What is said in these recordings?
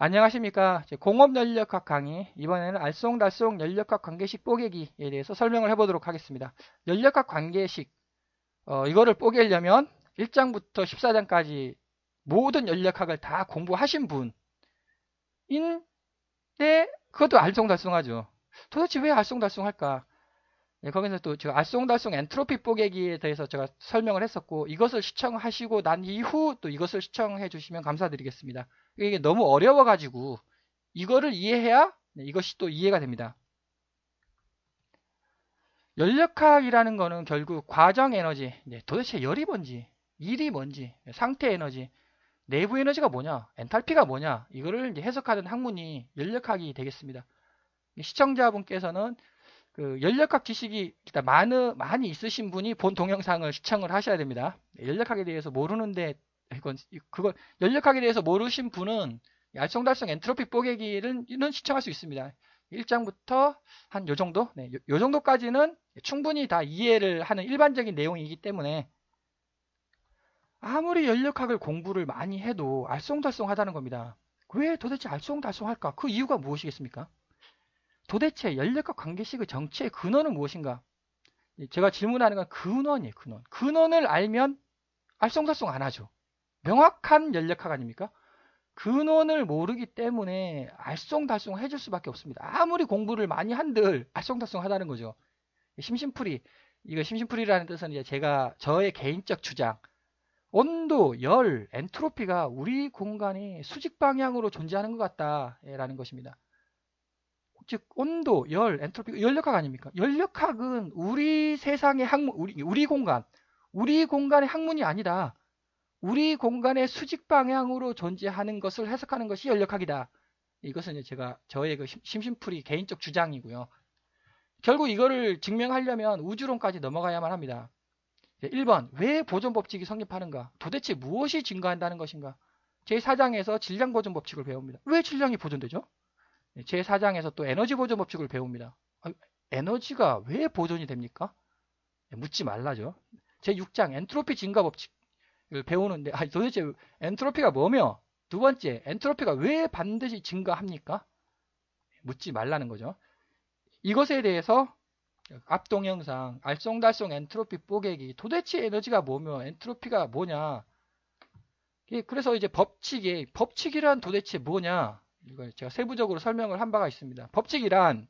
안녕하십니까. 공업연력학 강의, 이번에는 알쏭달쏭 연력학 관계식 뽀개기에 대해서 설명을 해보도록 하겠습니다. 연력학 관계식, 이거를 뽀개려면 1장부터 14장까지 모든 연력학을 다 공부하신 분인데, 그것도 알쏭달쏭하죠. 도대체 왜 알쏭달쏭할까? 거기서 또 제가 알쏭달쏭 엔트로피 뽀개기에 대해서 제가 설명을 했었고, 이것을 시청하시고 난 이후 또 이것을 시청해 주시면 감사드리겠습니다. 이게 너무 어려워가지고 이거를 이해해야 이것이 또 이해가 됩니다. 연력학이라는 거는 결국 과정 에너지, 도대체 열이 뭔지, 일이 뭔지, 상태 에너지, 내부 에너지가 뭐냐, 엔탈피가 뭐냐, 이거를 이제 해석하는 학문이 연력학이 되겠습니다. 시청자분께서는 그 연력학 지식이 일단 많이 있으신 분이 본 동영상을 시청을 하셔야 됩니다. 연력학에 대해서 모르는데, 그건 연력학에 대해서 모르신 분은 알쏭달쏭 엔트로피 뽀개기는 시청할 수 있습니다. 1장부터 한 요 정도? 네, 요 정도까지는 충분히 다 이해를 하는 일반적인 내용이기 때문에 아무리 연력학을 공부를 많이 해도 알쏭달쏭하다는 겁니다. 왜 도대체 알쏭달쏭할까? 그 이유가 무엇이겠습니까? 도대체 연력학 관계식의 정체의 근원은 무엇인가? 제가 질문하는 건 근원이에요, 근원. 근원을 알면 알쏭달쏭 안 하죠. 명확한 연력학 아닙니까? 근원을 모르기 때문에 알쏭달쏭 해줄 수밖에 없습니다. 아무리 공부를 많이 한들 알쏭달쏭 하다는 거죠. 심심풀이, 이거 심심풀이라는 뜻은 이제 저의 개인적 주장. 온도, 열, 엔트로피가 우리 공간이 수직 방향으로 존재하는 것 같다라는 것입니다. 즉 온도, 열, 엔트로피, 연력학 아닙니까? 연력학은 우리 세상의 학문, 우리 공간, 우리 공간의 학문이 아니다. 우리 공간의 수직 방향으로 존재하는 것을 해석하는 것이 연력학이다. 이것은 이제 저의 그 심심풀이 개인적 주장이고요. 결국 이거를 증명하려면 우주론까지 넘어가야만 합니다. 1번, 왜 보존 법칙이 성립하는가? 도대체 무엇이 증가한다는 것인가? 제4장에서 질량 보존 법칙을 배웁니다. 왜 질량이 보존되죠? 제4장에서 또 에너지 보존 법칙을 배웁니다. 에너지가 왜 보존이 됩니까? 묻지 말라죠. 제6장 엔트로피 증가 법칙을 배우는데 도대체 엔트로피가 뭐며, 두 번째 엔트로피가 왜 반드시 증가합니까? 묻지 말라는 거죠. 이것에 대해서 앞 동영상 알쏭달쏭 엔트로피 뽀개기, 도대체 에너지가 뭐며 엔트로피가 뭐냐, 그래서 이제 법칙이란 도대체 뭐냐, 이걸 제가 세부적으로 설명을 한 바가 있습니다. 법칙이란,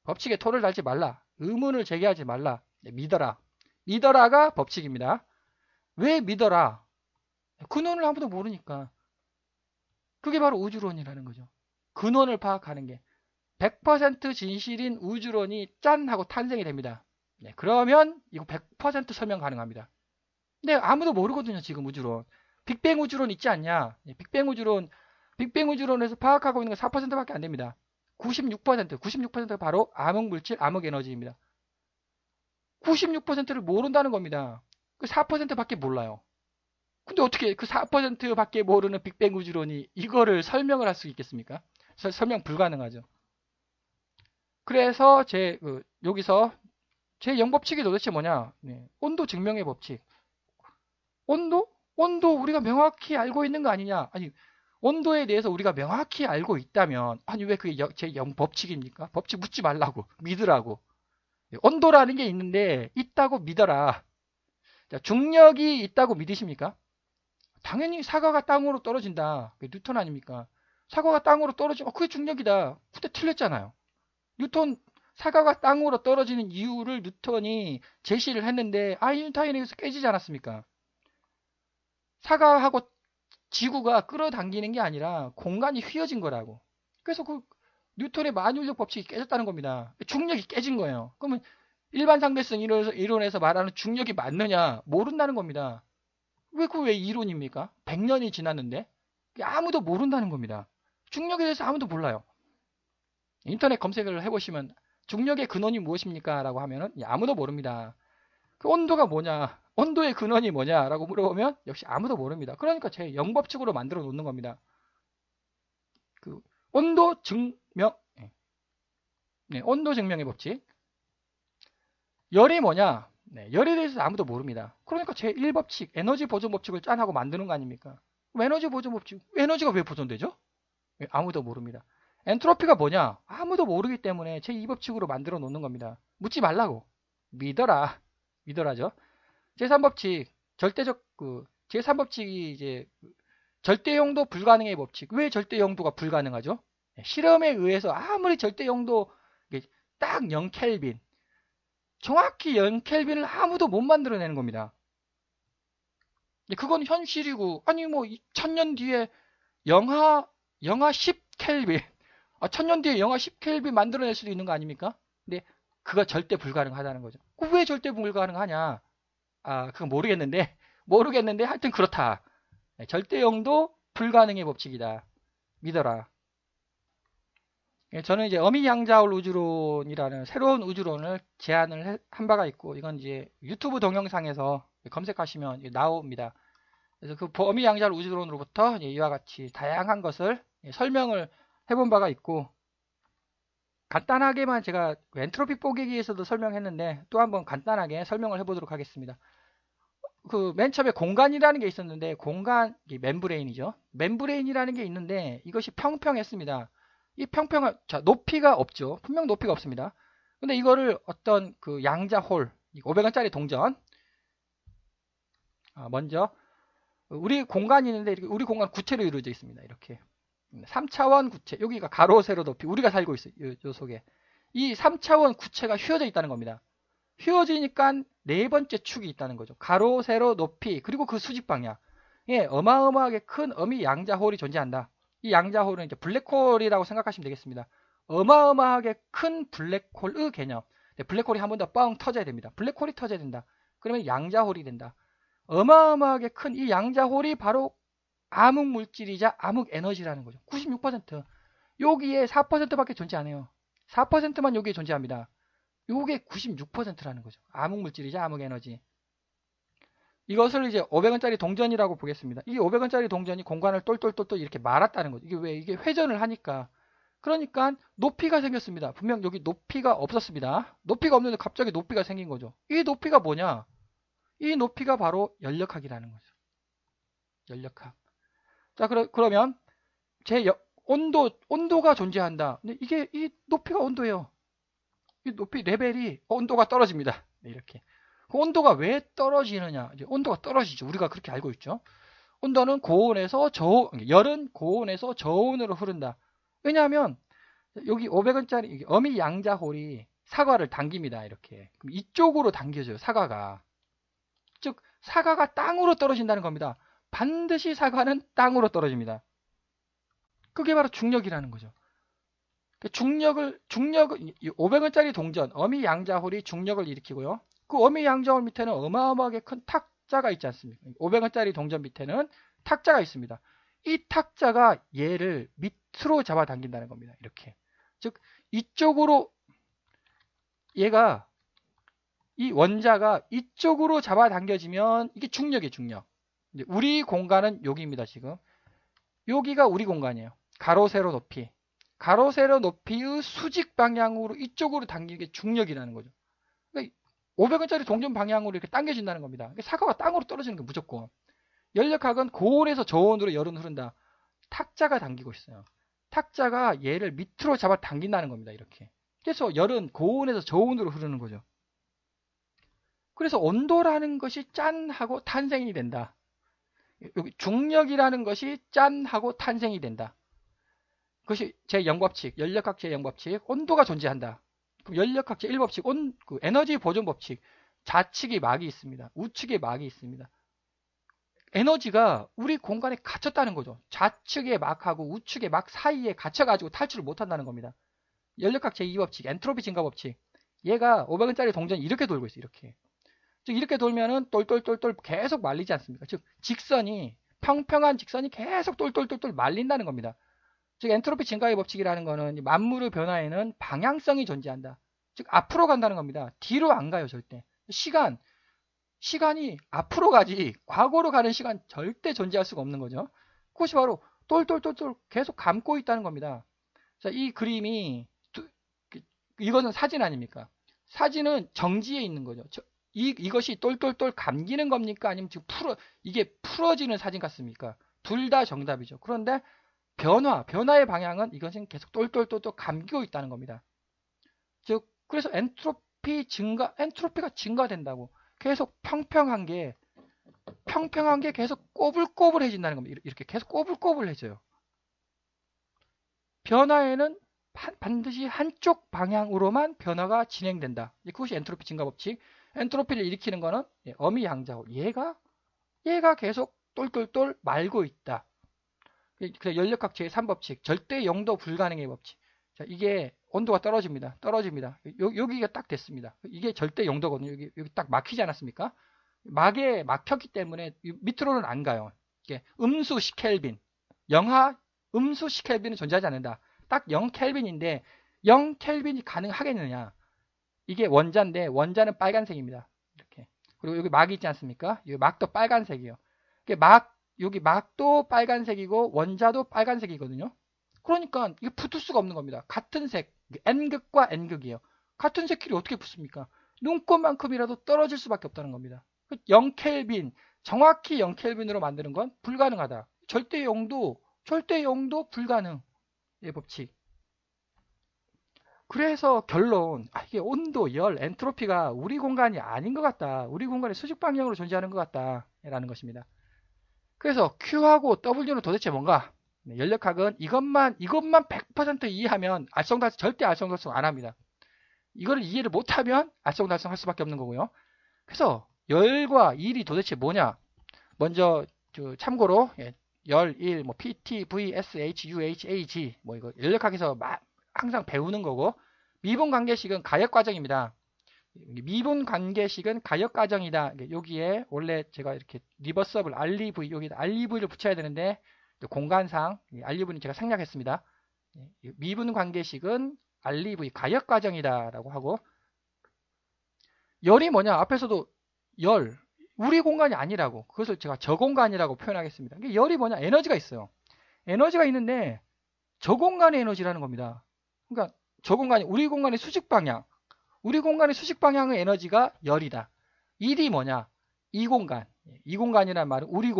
법칙에 토를 달지 말라, 의문을 제기하지 말라, 믿어라가 법칙입니다. 왜 믿어라? 근원을 아무도 모르니까. 그게 바로 우주론이라는 거죠. 근원을 파악하는 게 100% 진실인 우주론이 짠 하고 탄생이 됩니다. 그러면 이거 100% 설명 가능합니다. 근데 아무도 모르거든요, 지금 우주론. 빅뱅 우주론 있지 않냐? 빅뱅 우주론에서 파악하고 있는 건 4%밖에 안 됩니다. 96%가 바로 암흑물질, 암흑에너지입니다. 96%를 모른다는 겁니다. 그 4%밖에 몰라요. 근데 어떻게 그 4%밖에 모르는 빅뱅 우주론이 이거를 설명을 할 수 있겠습니까? 설명 불가능하죠. 그래서 여기서 제 영법칙이 도대체 뭐냐? 온도 증명의 법칙. 온도 우리가 명확히 알고 있는 거 아니냐? 아니, 온도에 대해서 우리가 명확히 알고 있다면, 아니, 왜 그게 제 영법칙입니까? 법칙 묻지 말라고, 믿으라고. 온도라는 게 있는데, 있다고 믿어라. 자, 중력이 있다고 믿으십니까? 당연히 사과가 땅으로 떨어진다. 그게 뉴턴 아닙니까? 사과가 땅으로 떨어지면, 그게 중력이다. 그때 틀렸잖아요. 사과가 땅으로 떨어지는 이유를 뉴턴이 제시를 했는데, 아인슈타인에게서 깨지지 않았습니까? 사과하고 지구가 끌어당기는 게 아니라 공간이 휘어진 거라고. 그래서 그 뉴턴의 만유인력 법칙이 깨졌다는 겁니다. 중력이 깨진 거예요. 그러면 일반 상대성 이론에서 말하는 중력이 맞느냐? 모른다는 겁니다. 왜 이론입니까? 100년이 지났는데 아무도 모른다는 겁니다. 중력에 대해서 아무도 몰라요. 인터넷 검색을 해보시면 중력의 근원이 무엇입니까? 라고 하면은 아무도 모릅니다. 그 온도가 뭐냐? 온도의 근원이 뭐냐라고 물어보면 역시 아무도 모릅니다. 그러니까 제 영법칙으로 만들어 놓는 겁니다. 그 온도 증명, 온도 증명의 법칙. 열이 뭐냐? 열에 대해서 아무도 모릅니다. 그러니까 제 1법칙, 에너지 보존 법칙을 짠하고 만드는 거 아닙니까? 에너지 보존 법칙, 에너지가 왜 보존되죠? 아무도 모릅니다. 엔트로피가 뭐냐? 아무도 모르기 때문에 제2법칙으로 만들어 놓는 겁니다. 묻지 말라고. 믿어라. 믿어라죠. 제3법칙, 절대적, 제3법칙이 이제, 절대 용도 불가능의 법칙. 왜 절대 용도가 불가능하죠? 실험에 의해서 아무리 절대 용도, 딱 0켈빈. 정확히 0켈빈을 아무도 못 만들어내는 겁니다. 그건 현실이고, 아니, 뭐, 1000년 뒤에 영하 10켈빈. 1000년 뒤에 영하 10켈빈 만들어낼 수도 있는 거 아닙니까? 근데 그거 절대 불가능하다는 거죠. 왜 절대 불가능하냐? 그건 모르겠는데 하여튼 그렇다. 절대 용도 불가능의 법칙이다. 믿어라. 저는 이제 어미양자홀 우주론이라는 새로운 우주론을 제안을 한 바가 있고, 이건 이제 유튜브 동영상에서 검색하시면 나옵니다. 그래서 그 어미양자홀 우주론으로부터 이와 같이 다양한 것을 설명을 해본 바가 있고, 간단하게만 제가 엔트로피 뽀개기에서도 설명했는데 또 한번 간단하게 설명을 해보도록 하겠습니다. 맨 처음에 공간이라는 게 있었는데, 멤브레인이죠. 멤브레인이라는 게 있는데 이것이 평평했습니다. 이 평평한, 자, 높이가 없죠. 분명 높이가 없습니다. 근데 이거를 어떤 양자홀, 500원짜리 동전, 먼저 우리 공간이 있는데 우리 공간 구체로 이루어져 있습니다. 이렇게 3차원 구체, 여기가 가로 세로 높이, 우리가 살고 있어요. 요 속에 이 3차원 구체가 휘어져 있다는 겁니다. 휘어지니까 네 번째 축이 있다는 거죠. 가로 세로 높이, 그리고 그 수직 방향. 예, 어마어마하게 큰 어미 양자홀이 존재한다. 이 양자홀은 이제 블랙홀이라고 생각하시면 되겠습니다. 어마어마하게 큰 블랙홀의 개념. 블랙홀이 한 번 더 뻥 터져야 됩니다. 블랙홀이 터져야 된다. 그러면 양자홀이 된다. 어마어마하게 큰 이 양자홀이 바로 암흑 물질이자 암흑 에너지라는 거죠. 96%. 여기에 4%밖에 존재 안 해요. 4%만 여기에 존재합니다. 요게 96%라는 거죠. 암흑 물질이자 암흑 에너지. 이것을 이제 500원짜리 동전이라고 보겠습니다. 이 500원짜리 동전이 공간을 똘똘똘똘 이렇게 말았다는 거죠. 이게 회전을 하니까. 그러니까 높이가 생겼습니다. 분명 여기 높이가 없었습니다. 높이가 없는데 갑자기 높이가 생긴 거죠. 이 높이가 뭐냐? 이 높이가 바로 연력학이라는 거죠. 연력학. 자, 그러면 온도가 존재한다. 근데 이 높이가 온도예요. 이 높이 레벨이 온도가 떨어집니다. 이렇게. 그 온도가 왜 떨어지느냐? 이제 온도가 떨어지죠. 우리가 그렇게 알고 있죠. 온도는 고온에서 열은 고온에서 저온으로 흐른다. 왜냐하면 여기 500원짜리 어미 양자홀이 사과를 당깁니다. 이렇게. 그럼 이쪽으로 당겨져요. 사과가. 즉 사과가 땅으로 떨어진다는 겁니다. 반드시 사과는 땅으로 떨어집니다. 그게 바로 중력이라는 거죠. 중력을 500원짜리 동전 어미 양자홀이 중력을 일으키고요. 그 어미 양자홀 밑에는 어마어마하게 큰 탁자가 있지 않습니까? 500원짜리 동전 밑에는 탁자가 있습니다. 이 탁자가 얘를 밑으로 잡아당긴다는 겁니다. 이렇게. 즉 이쪽으로 얘가 이 원자가 이쪽으로 잡아당겨지면 이게 중력이에요. 중력. 우리 공간은 여기입니다. 지금 여기가 우리 공간이에요. 가로 세로 높이. 가로 세로 높이의 수직 방향으로 이쪽으로 당기는 게 중력이라는 거죠. 그러니까 500원짜리 동전 방향으로 이렇게 당겨진다는 겁니다. 그러니까 사과가 땅으로 떨어지는 게 무조건. 연력학은 고온에서 저온으로 열은 흐른다. 탁자가 당기고 있어요. 탁자가 얘를 밑으로 잡아 당긴다는 겁니다. 이렇게. 그래서 열은 고온에서 저온으로 흐르는 거죠. 그래서 온도라는 것이 짠 하고 탄생이 된다. 여기 중력이라는 것이 짠 하고 탄생이 된다. 그것이 제0법칙, 연력학 제0법칙, 온도가 존재한다. 그럼 연력학 제1법칙, 에너지 보존 법칙, 좌측에 막이 있습니다. 우측에 막이 있습니다. 에너지가 우리 공간에 갇혔다는 거죠. 좌측의 막하고 우측의 막 사이에 갇혀가지고 탈출을 못한다는 겁니다. 연력학 제2법칙, 엔트로피 증가 법칙. 얘가 500원짜리 동전이 이렇게 돌고 있어요. 이렇게. 즉 이렇게 돌면은 똘똘똘똘 계속 말리지 않습니까? 즉 평평한 직선이 계속 똘똘똘똘 말린다는 겁니다. 즉 엔트로피 증가의 법칙이라는 거는 만물의 변화에는 방향성이 존재한다. 즉 앞으로 간다는 겁니다. 뒤로 안 가요. 절대. 시간이 앞으로 가지 과거로 가는 시간 절대 존재할 수가 없는 거죠. 그것이 바로 똘똘똘똘 계속 감고 있다는 겁니다. 자, 이 그림이 이거는 사진 아닙니까? 사진은 정지에 있는 거죠. 이것이 똘똘똘 감기는 겁니까? 아니면 지금 이게 풀어지는 사진 같습니까? 둘 다 정답이죠. 그런데 변화의 방향은 이것은 계속 똘똘똘똘 감기고 있다는 겁니다. 즉, 그래서 엔트로피가 증가된다고. 계속 평평한 게 계속 꼬불꼬불해진다는 겁니다. 이렇게 계속 꼬불꼬불해져요. 변화에는 반드시 한쪽 방향으로만 변화가 진행된다. 그것이 엔트로피 증가 법칙. 엔트로피를 일으키는 거는 어미양자고 얘가 계속 똘똘똘 말고 있다. 그래서 연력학 제3법칙, 절대 영도 불가능의 법칙. 자, 이게 온도가 떨어집니다. 여기가 딱 됐습니다. 이게 절대 영도거든요. 여기 딱 막히지 않았습니까? 막에 막혔기 때문에 밑으로는 안 가요. 이게 음수 10켈빈, 영하 음수 10켈빈은 존재하지 않는다. 딱 0켈빈인데 0켈빈이 가능하겠느냐? 이게 원자인데 원자는 빨간색입니다. 이렇게. 그리고 여기 막이 있지 않습니까? 여기 막도 빨간색이에요. 여기 막도 빨간색이고 원자도 빨간색이거든요. 그러니까 이게 붙을 수가 없는 겁니다. 같은 색, N극과 N극이에요. 같은 색끼리 어떻게 붙습니까? 눈곱만큼이라도 떨어질 수밖에 없다는 겁니다. 0켈빈, 정확히 0켈빈으로 만드는 건 불가능하다. 절대 영도 불가능. 의 법칙. 그래서 결론, 이게 온도, 열, 엔트로피가 우리 공간이 아닌 것 같다. 우리 공간의 수직 방향으로 존재하는 것 같다. 라는 것입니다. 그래서 Q하고 W는 도대체 뭔가? 연력학은 이것만 100% 이해하면 절대 알쏭달쏭 안 합니다. 이걸 이해를 못하면 알쏭달쏭 할 수밖에 없는 거고요. 그래서 열과 일이 도대체 뭐냐? 먼저 참고로 열, 일, PT, V, S, H, U, H, A, G 이거 연력학에서 항상 배우는 거고, 미분 관계식은 가역 과정입니다. 미분 관계식은 가역 과정이다. 여기에 원래 제가 이렇게 리버서블 REV, 여기다 REV를 붙여야 되는데 공간상 REV는 제가 생략했습니다. 미분 관계식은 REV 가역 과정이다 라고 하고, 열이 뭐냐? 앞에서도 열, 우리 공간이 아니라고, 그것을 제가 저 공간이라고 표현하겠습니다. 열이 뭐냐? 에너지가 있어요. 에너지가 있는데 저 공간의 에너지라는 겁니다. 그러니까 저 공간이 우리 공간의 수직 방향, 우리 공간의 수직 방향의 에너지가 열이다. 일이 뭐냐? 이 공간이란 말은 우리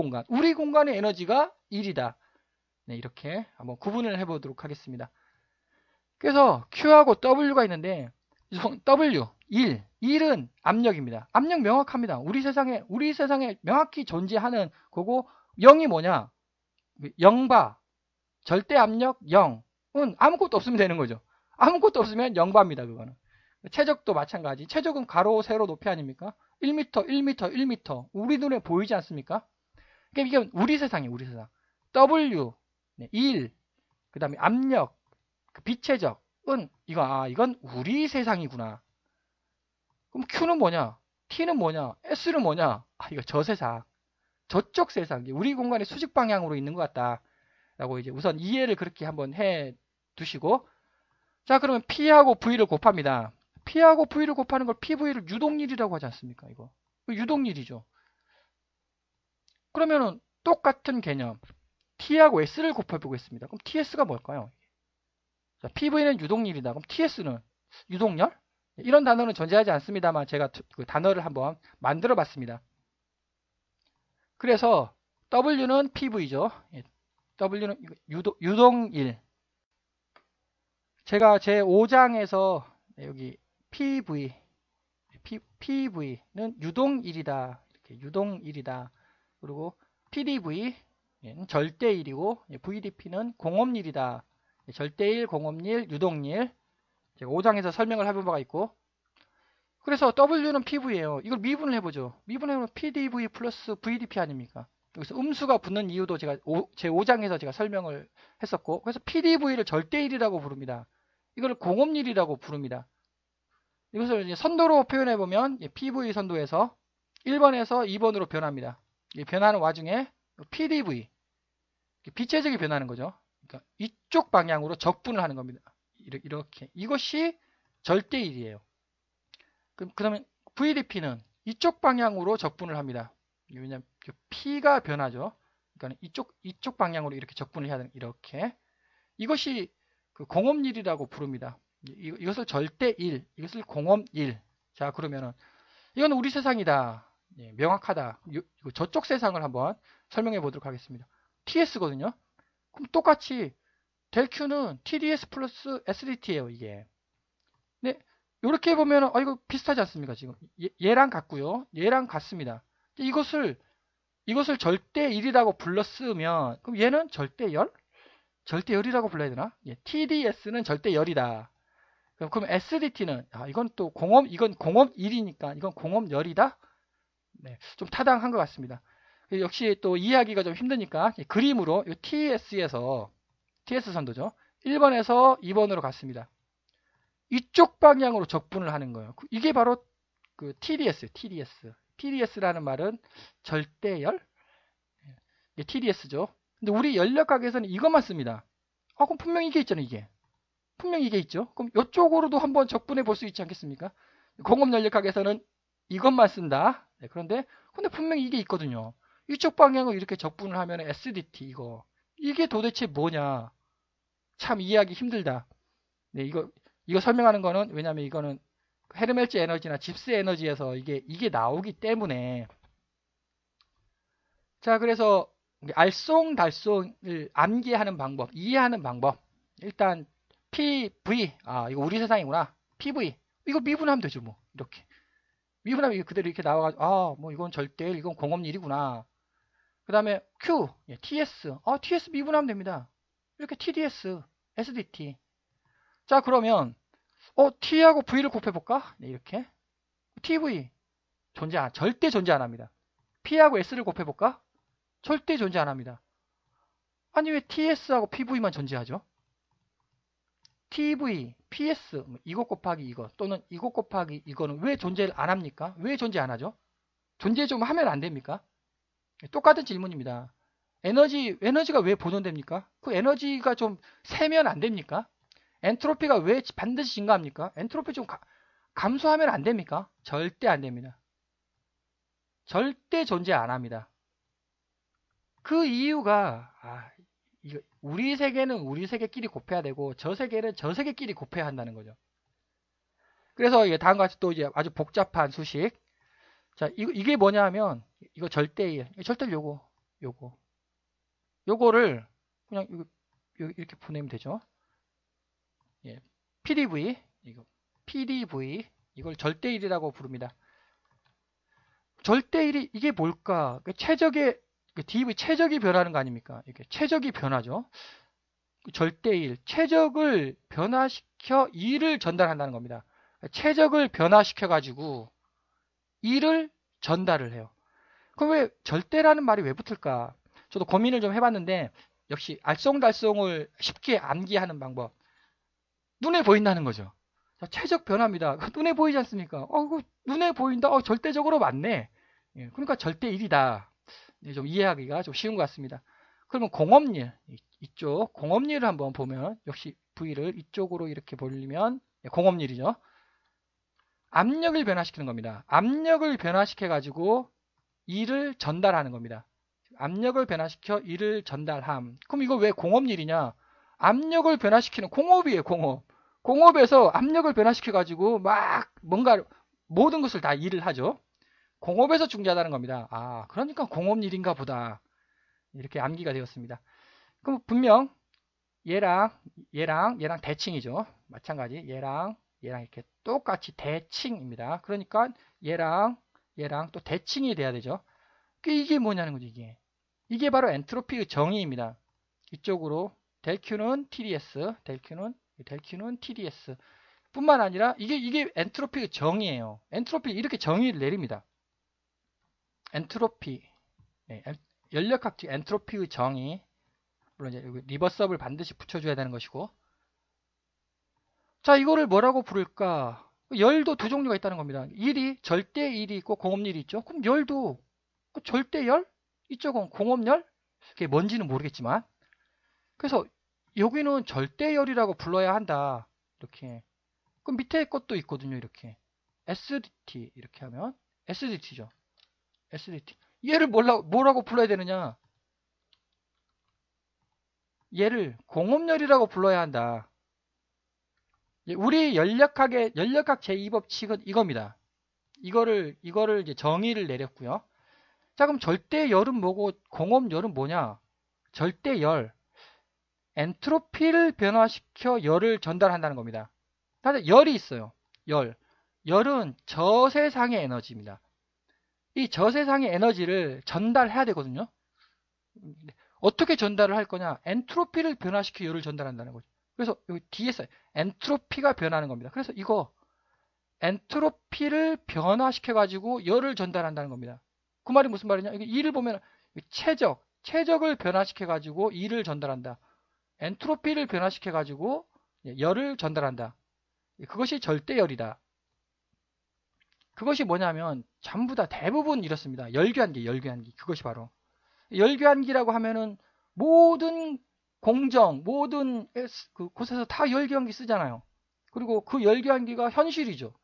공간의 에너지가 1이다. 네, 이렇게 한번 구분을 해보도록 하겠습니다. 그래서 Q하고 W가 있는데, W, 1은 압력입니다. 압력 명확합니다. 우리 세상에 명확히 존재하는 거고, 0이 뭐냐? 0바, 절대 압력 0은 아무것도 없으면 되는 거죠. 아무것도 없으면 0바입니다. 그거는. 최적도 마찬가지. 최적은 가로, 세로, 높이 아닙니까? 1m, 1m, 1m. 우리 눈에 보이지 않습니까? 그러니까 이게 우리 세상이에요. 우리 세상. W, 1, 그 다음에 압력, 비최적은 이건 우리 세상이구나. 그럼 Q는 뭐냐? T는 뭐냐? S는 뭐냐? 이거 저 세상. 저쪽 세상. 우리 공간의 수직 방향으로 있는 것 같다. 라고 이제 우선 이해를 그렇게 한번 해 두시고, 자, 그러면 P하고 V를 곱합니다. P하고 V를 곱하는 걸 PV를 유동일이라고 하지 않습니까? 이거 유동일이죠. 그러면은 똑같은 개념, T하고 S를 곱해보겠습니다. 그럼 TS가 뭘까요? 자, PV는 유동일이다. 그럼 TS는 유동열? 이런 단어는 존재하지 않습니다만 제가 그 단어를 한번 만들어 봤습니다. 그래서 W는 PV죠. W는 유동일. 제가 제 5장에서 여기 PV는 유동일이다. 이렇게 유동일이다. 그리고 PDV는 절대일이고, VDP는 공업일이다. 절대일, 공업일, 유동일. 제가 5장에서 설명을 해본 바가 있고, 그래서 W는 PV예요. 이걸 미분을 해보죠. 미분하면 PDV 플러스 VDP 아닙니까? 여기서 음수가 붙는 이유도 제가 제 5장에서 제가 설명을 했었고, 그래서 PDV를 절대일이라고 부릅니다. 이걸 공업일이라고 부릅니다. 이것을 이제 선도로 표현해 보면 PV 선도에서 1번에서 2번으로 변합니다. 변하는 와중에 PDV, 비체적이 변하는 거죠. 그러니까 이쪽 방향으로 적분을 하는 겁니다. 이렇게. 이것이 절대일이에요. 그러면 VDP는 이쪽 방향으로 적분을 합니다. 왜냐하면 P가 변하죠. 그러니까 이쪽 방향으로 이렇게 적분을 해야 되는, 이렇게. 이것이 그 공업일이라고 부릅니다. 이것을 절대일, 이것을 공업일. 자, 그러면은 이건 우리 세상이다. 명확하다. 저쪽 세상을 한번 설명해 보도록 하겠습니다. TS거든요. 그럼 똑같이 델 Q는 TDS 플러스 SDT예요, 이게. 네, 이렇게 보면 이거 비슷하지 않습니까? 지금 얘랑 같고요. 얘랑 같습니다. 이것을 절대 1이라고 불렀으면 그럼 얘는 절대 열? 절대 열이라고 불러야 되나? 예, TDS는 절대 열이다. 그럼 SDT는 이건 또 공업 이건 공업 1이니까 이건 공업 열이다. 네, 좀 타당한 것 같습니다. 역시 또 이해하기가 좀 힘드니까 그림으로 이 TS에서 TS 선도죠. 1번에서 2번으로 갔습니다. 이쪽 방향으로 적분을 하는 거예요. 이게 바로 그 TDS. TDS라는 말은 절대열. 이게 TDS죠. 근데 우리 연력학에서는 이것만 씁니다. 그럼 분명히 이게 있잖아요, 이게. 분명히 이게 있죠. 그럼 이쪽으로도 한번 적분해 볼 수 있지 않겠습니까? 공업 연력학에서는 이것만 쓴다. 네, 근데 분명히 이게 있거든요. 이쪽 방향으로 이렇게 적분을 하면 SDT 이게 도대체 뭐냐? 참 이해하기 힘들다. 네, 이거 설명하는 거는 왜냐면 이거는 헤르멜츠 에너지나 집스 에너지에서 이게 나오기 때문에 자, 그래서 알쏭달쏭을 암기하는 방법, 이해하는 방법. 일단 PV, 이거 우리 세상이구나. PV, 이거 미분하면 되죠, 뭐. 이렇게. 미분하면 이거 그대로 이렇게 나와가지고, 뭐 이건 절대, 이건 공업일이구나. 그 다음에 Q, TS, TS 미분하면 됩니다. 이렇게 TDS, SDT. 자, 그러면, T하고 V를 곱해볼까? 네, 이렇게. TV, 절대 존재 안 합니다. P하고 S를 곱해볼까? 절대 존재 안 합니다. 아니 왜 TS하고 PV만 존재하죠? TV, PS, 이것 곱하기 이거 또는 이것 곱하기 이거는 왜 존재를 안 합니까? 왜 존재 안 하죠? 존재 좀 하면 안 됩니까? 똑같은 질문입니다. 에너지가 왜 보존됩니까? 그 에너지가 좀 세면 안 됩니까? 엔트로피가 왜 반드시 증가합니까? 엔트로피 좀 감소하면 안 됩니까? 절대 안 됩니다. 절대 존재 안 합니다. 그 이유가 우리 세계는 우리 세계끼리 곱해야 되고 저 세계는 저 세계끼리 곱해야 한다는 거죠. 그래서 다음과 같이 또 이제 아주 복잡한 수식. 자, 이게 뭐냐 하면 이거 절대일. 절대일 요거를 그냥 이렇게 보내면 되죠. 예. PDV PDV 이걸 절대일이라고 부릅니다. 절대일이 이게 뭘까? DV 최적이 변하는 거 아닙니까? 이게 최적이 변하죠. 절대일, 최적을 변화시켜 2를 전달한다는 겁니다. 최적을 변화시켜 가지고 2를 전달을 해요. 그럼 왜 절대라는 말이 왜 붙을까? 저도 고민을 좀 해봤는데 역시 알쏭달쏭을 쉽게 암기하는 방법. 눈에 보인다는 거죠. 최적 변화입니다. 눈에 보이지 않습니까? 눈에 보인다. 절대적으로 맞네. 그러니까 절대일이다. 좀 이해하기가 좀 쉬운 것 같습니다. 그러면 공업일, 이쪽 공업일을 한번 보면 역시 V를 이쪽으로 이렇게 벌리면 공업일이죠. 압력을 변화시키는 겁니다. 압력을 변화시켜 가지고 일을 전달하는 겁니다. 압력을 변화시켜 일을 전달함. 그럼 이거 왜 공업일이냐? 압력을 변화시키는 공업이에요, 공업. 공업에서 압력을 변화시켜 가지고 막 뭔가 모든 것을 다 일을 하죠. 공업에서 중재하다는 겁니다. 그러니까 공업일인가 보다. 이렇게 암기가 되었습니다. 그럼 분명 얘랑 대칭이죠. 마찬가지 얘랑 이렇게 똑같이 대칭입니다. 그러니까 얘랑 또 대칭이 돼야 되죠. 이게 뭐냐는 거죠, 이게 바로 엔트로피의 정의입니다. 이쪽으로 델 Q는 TDS, 델 Q는 TDS 뿐만 아니라 이게 엔트로피의 정의예요. 엔트로피 이렇게 정의를 내립니다. 엔트로피, 연력학적 엔트로피의 정의. 물론 이제 리버서블 반드시 붙여줘야 되는 것이고. 자, 이거를 뭐라고 부를까? 열도 두 종류가 있다는 겁니다. 절대 일이 있고 공업일이 있죠. 그럼 열도 절대열? 이쪽은 공업열? 그게 뭔지는 모르겠지만. 그래서 여기는 절대열이라고 불러야 한다. 이렇게. 그럼 밑에 것도 있거든요. 이렇게. SDT 이렇게 하면 SDT죠. SDT. 얘를 뭐라고 불러야 되느냐? 얘를 공업열이라고 불러야 한다. 우리 연력학 제2법칙은 이겁니다. 이거를 이제 정의를 내렸고요. 자, 그럼 절대열은 뭐고 공업열은 뭐냐? 절대열. 엔트로피를 변화시켜 열을 전달한다는 겁니다. 다들 열이 있어요. 열은 저세상의 에너지입니다. 이 저세상의 에너지를 전달해야 되거든요. 어떻게 전달을 할 거냐? 엔트로피를 변화시켜 열을 전달한다는 거죠. 그래서 여기 뒤에 써요. 엔트로피가 변하는 겁니다. 그래서 이거 엔트로피를 변화시켜 가지고 열을 전달한다는 겁니다. 그 말이 무슨 말이냐? 이게 E를 보면 최적을 변화시켜 가지고 E를 전달한다. 엔트로피를 변화시켜 가지고 열을 전달한다. 그것이 절대열이다. 그것이 뭐냐면 전부 다 대부분 이렇습니다. 열교환기. 그것이 바로 열교환기라고 하면은 모든 공정, 모든 곳에서 다 열교환기 쓰잖아요. 그리고 그 열교환기가 현실이죠.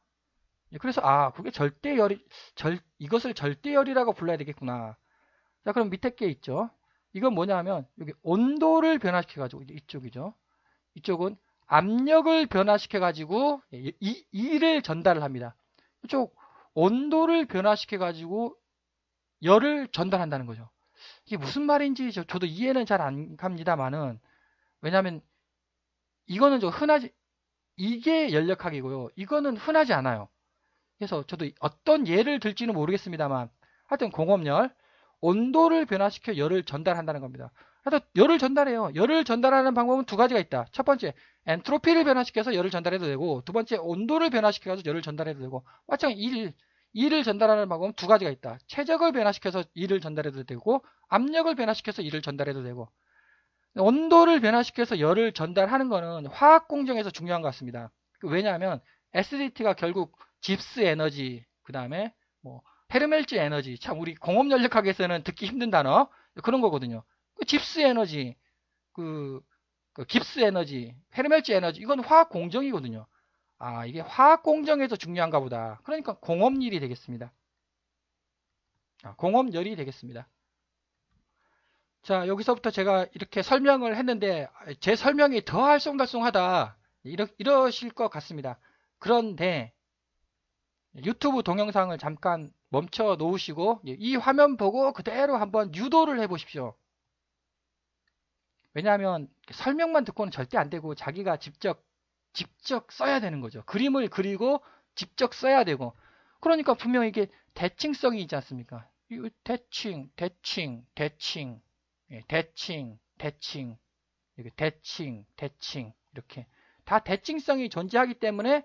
그래서 그게 이것을 절대열이라고 불러야 되겠구나. 자, 그럼 밑에 게 있죠. 이건 뭐냐면 여기 온도를 변화시켜 가지고 이쪽이죠. 이쪽은 압력을 변화시켜 가지고 E를 전달을 합니다. 이쪽 온도를 변화시켜 가지고 열을 전달한다는 거죠. 이게 무슨 말인지 저도 이해는 잘 안 갑니다만은, 왜냐하면 이거는 좀 흔하지, 이게 열역학이고요. 이거는 흔하지 않아요. 그래서 저도 어떤 예를 들지는 모르겠습니다만, 하여튼 공업열, 온도를 변화시켜 열을 전달한다는 겁니다. 하여튼 열을 전달해요. 열을 전달하는 방법은 두 가지가 있다. 첫 번째, 엔트로피를 변화시켜서 열을 전달해도 되고, 두 번째, 온도를 변화시켜서 열을 전달해도 되고, 마찬가지 E를 전달하는 방법은 두 가지가 있다. 최적을 변화시켜서 E를 전달해도 되고, 압력을 변화시켜서 E를 전달해도 되고, 온도를 변화시켜서 열을 전달하는 것은 화학 공정에서 중요한 것 같습니다. 왜냐하면 SDT가 결국 집스 에너지, 그 다음에 뭐 헤르멜츠 에너지, 참 우리 공업연력학에서는 듣기 힘든 단어 그런 거거든요. 집스 에너지, 그 깁스 에너지, 헤르멜츠 에너지, 이건 화학 공정이거든요. 이게 화학 공정에서 중요한가 보다. 그러니까 공업열이 되겠습니다. 공업열이 되겠습니다. 자, 여기서부터 제가 이렇게 설명을 했는데 제 설명이 더 알쏭달쏭하다 이러실 것 같습니다. 그런데 유튜브 동영상을 잠깐 멈춰 놓으시고 이 화면 보고 그대로 한번 유도를 해 보십시오. 왜냐하면 설명만 듣고는 절대 안 되고 자기가 직접 써야 되는 거죠. 그림을 그리고 직접 써야 되고, 그러니까 분명히 이게 대칭성이 있지 않습니까? 대칭, 예, 대칭 이렇게 다 대칭성이 존재하기 때문에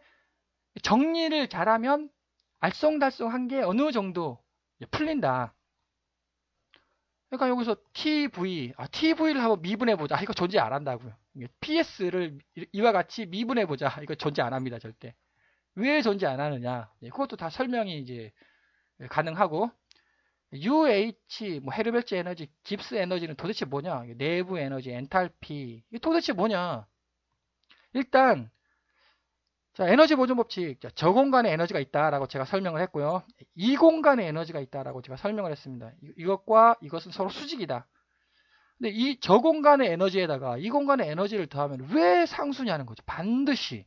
정리를 잘하면 알쏭달쏭한 게 어느 정도 풀린다. 그러니까 여기서 TV를 한번 미분해보자. 이거 존재 안 한다고요. PS를 이와 같이 미분해보자. 이거 존재 안 합니다. 절대. 왜 존재 안 하느냐. 그것도 다 설명이 이제 가능하고, UH, 뭐 헤르베르츠 에너지, 깁스 에너지는 도대체 뭐냐? 내부 에너지, 엔탈피. 이게 도대체 뭐냐? 일단, 자, 에너지 보존 법칙. 저 공간에 에너지가 있다라고 제가 설명을 했고요. 이 공간에 에너지가 있다라고 제가 설명을 했습니다. 이것과 이것은 서로 수직이다. 근데 이 저 공간의 에너지에다가 이 공간의 에너지를 더하면 왜 상수냐는 거죠. 반드시.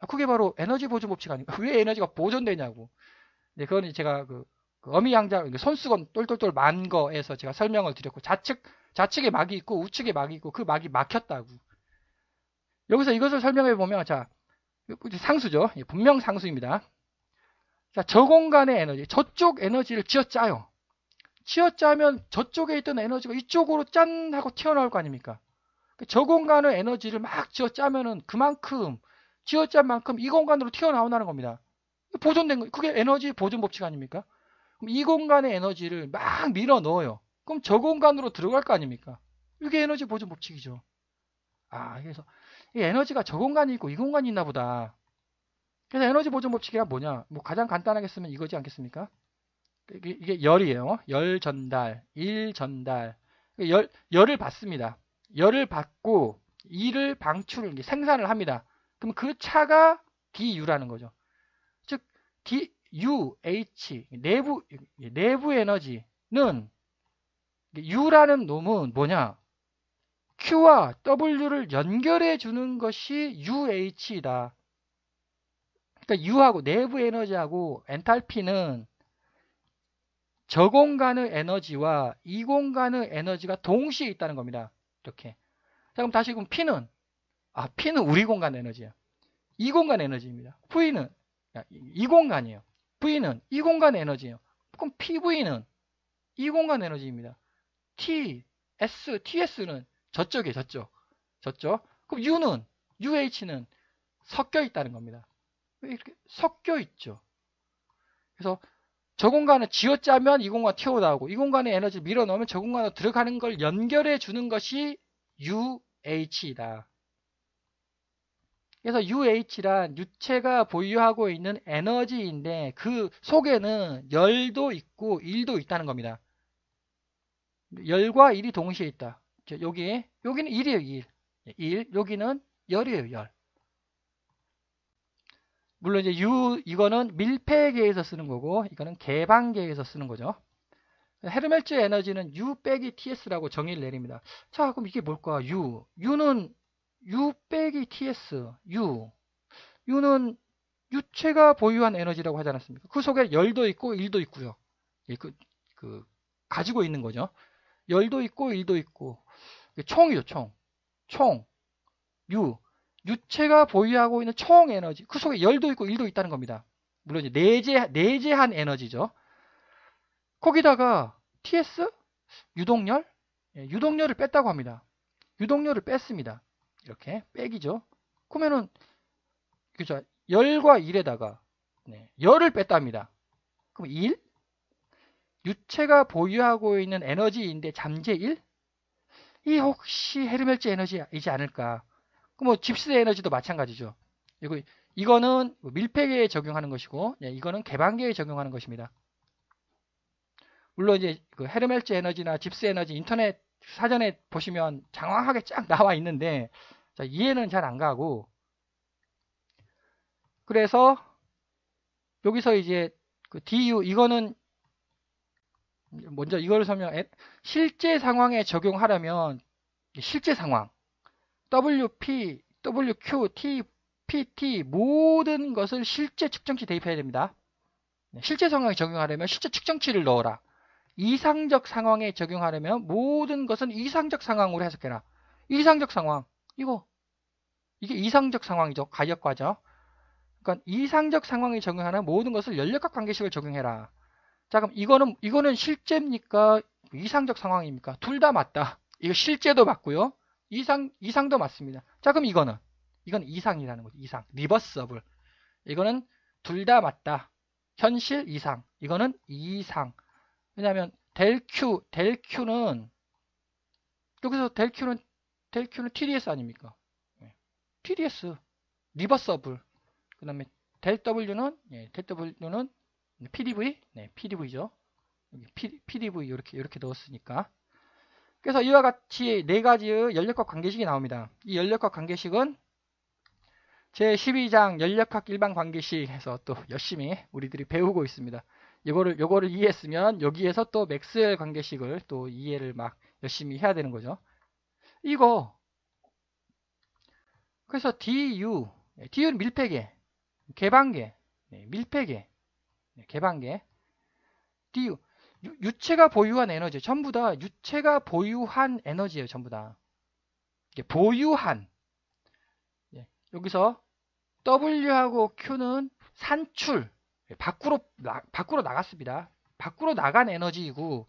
그게 바로 에너지 보존 법칙 아닌가? 왜 에너지가 보존되냐고. 네, 그건 제가 그 어미양자 손수건 똘똘똘 만 거에서 제가 설명을 드렸고, 좌측에 막이 있고 우측에 막이 있고 그 막이 막혔다고. 여기서 이것을 설명해 보면, 자, 상수죠. 분명 상수입니다. 자, 저 공간의 에너지, 저쪽 에너지를 쥐어짜요. 쥐어짜면 저쪽에 있던 에너지가 이쪽으로 짠 하고 튀어나올 거 아닙니까? 저 공간의 에너지를 막 쥐어짜면은 그만큼 쥐어짠 만큼 이 공간으로 튀어나온다는 겁니다. 보존된 거, 그게 에너지 보존 법칙 아닙니까? 그럼 이 공간의 에너지를 막 밀어 넣어요. 그럼 저 공간으로 들어갈 거 아닙니까? 이게 에너지 보존 법칙이죠. 그래서 이 에너지가 저 공간이 있고 이 공간이 있나 보다. 그래서 에너지 보존 법칙이가 뭐냐? 뭐 가장 간단하게 쓰면 이거지 않겠습니까? 이게 열이에요. 열 전달, 일 전달. 열을 받습니다. 열을 받고 일을 방출을 생산을 합니다. 그럼 그 차가 DU라는 거죠. 즉 DUH 내부 에너지는, U라는 놈은 뭐냐? Q와 W를 연결해 주는 것이 UH이다. 그러니까 U하고 내부 에너지하고 엔탈피는 저 공간의 에너지와 이 공간의 에너지가 동시에 있다는 겁니다. 이렇게. 그럼 다시 그럼 P는 P는 우리 공간 에너지야. 이 공간 에너지입니다. V는 이 공간이에요. V는 이 공간 에너지예요. 그럼 PV는 이 공간 에너지입니다. TS는 저쪽이에요. 저쪽. 그럼 UH는 섞여 있다는 겁니다. 왜 이렇게 섞여 있죠? 그래서 저 공간을 쥐어짜면 이 공간 튀어나오고 이 공간에 에너지를 밀어넣으면 저 공간으로 들어가는 걸 연결해 주는 것이 UH이다. 그래서 UH란 유체가 보유하고 있는 에너지인데 그 속에는 열도 있고 일도 있다는 겁니다. 열과 일이 동시에 있다. 여기는 일이에요. 일. 여기는 열이에요. 열. 물론 이제 이거는 밀폐계에서 쓰는 거고 이거는 개방계에서 쓰는 거죠. 헤르멜츠 에너지는 U 빼기 TS라고 정의를 내립니다. 자, 그럼 이게 뭘까? U는 U 빼기 TS. U는 유체가 보유한 에너지라고 하지 않았습니까? 그 속에 열도 있고 일도 있고요. 예, 가지고 있는 거죠. 열도 있고 일도 있고. 총이죠, 총. 유체가 보유하고 있는 총 에너지. 그 속에 열도 있고 일도 있다는 겁니다. 물론 이제 내재한 에너지죠. 거기다가 TS? 유동열? 유동열을 뺐다고 합니다. 유동열을 뺐습니다. 이렇게 빼기죠. 그러면은 그죠? 열과 일에다가 열을 뺐답니다. 그럼 일? 유체가 보유하고 있는 에너지인데 잠재 1? 이 혹시 헤르멜츠 에너지이지 않을까? 그럼 뭐 집스 에너지도 마찬가지죠. 이거는 밀폐계에 적용하는 것이고, 이거는 개방계에 적용하는 것입니다. 물론 이제 그 헤르멜츠 에너지나 집스 에너지 인터넷 사전에 보시면 장황하게 쫙 나와 있는데 이해는 잘 안 가고, 그래서 여기서 이제 그 DU 이거는 먼저 이걸 설명해. 실제 상황에 적용하려면 실제 상황 WP, WQ, T, PT 모든 것을 실제 측정치 대입해야 됩니다. 실제 상황에 적용하려면 실제 측정치를 넣어라. 이상적 상황에 적용하려면 모든 것은 이상적 상황으로 해석해라. 이상적 상황 이게 이상적 상황이죠. 가역과죠. 그러니까 이상적 상황에 적용하는 모든 것을 연력학 관계식을 적용해라. 자, 그럼 이거는 실제입니까? 이상적 상황입니까? 둘 다 맞다. 이거 실제도 맞고요. 이상도 맞습니다. 자, 그럼 이건 이상이라는 거죠. 이상. 리버서블. 이거는 둘 다 맞다. 현실 이상. 이거는 이상. 왜냐하면 델Q는 여기서 델Q는 TDS 아닙니까? TDS. 리버서블. 그 다음에 델 W는 PDV, PDV죠. PDV 이렇게 넣었으니까. 그래서 이와 같이 네 가지의 연력학 관계식이 나옵니다. 이 연력학 관계식은 제12장 연력학 일반 관계식에서 또 열심히 우리들이 배우고 있습니다. 요거를 이해했으면 여기에서 또 맥스웰 관계식을 또 이해를 막 열심히 해야 되는 거죠. 그래서 DU는 밀폐계, 개방계, 밀폐계, 개방계, DU, 유체가 보유한 에너지, 전부 다 유체가 보유한 에너지예요, 전부 다. 보유한. 여기서 W하고 Q는 산출, 밖으로 나갔습니다. 밖으로 나간 에너지이고,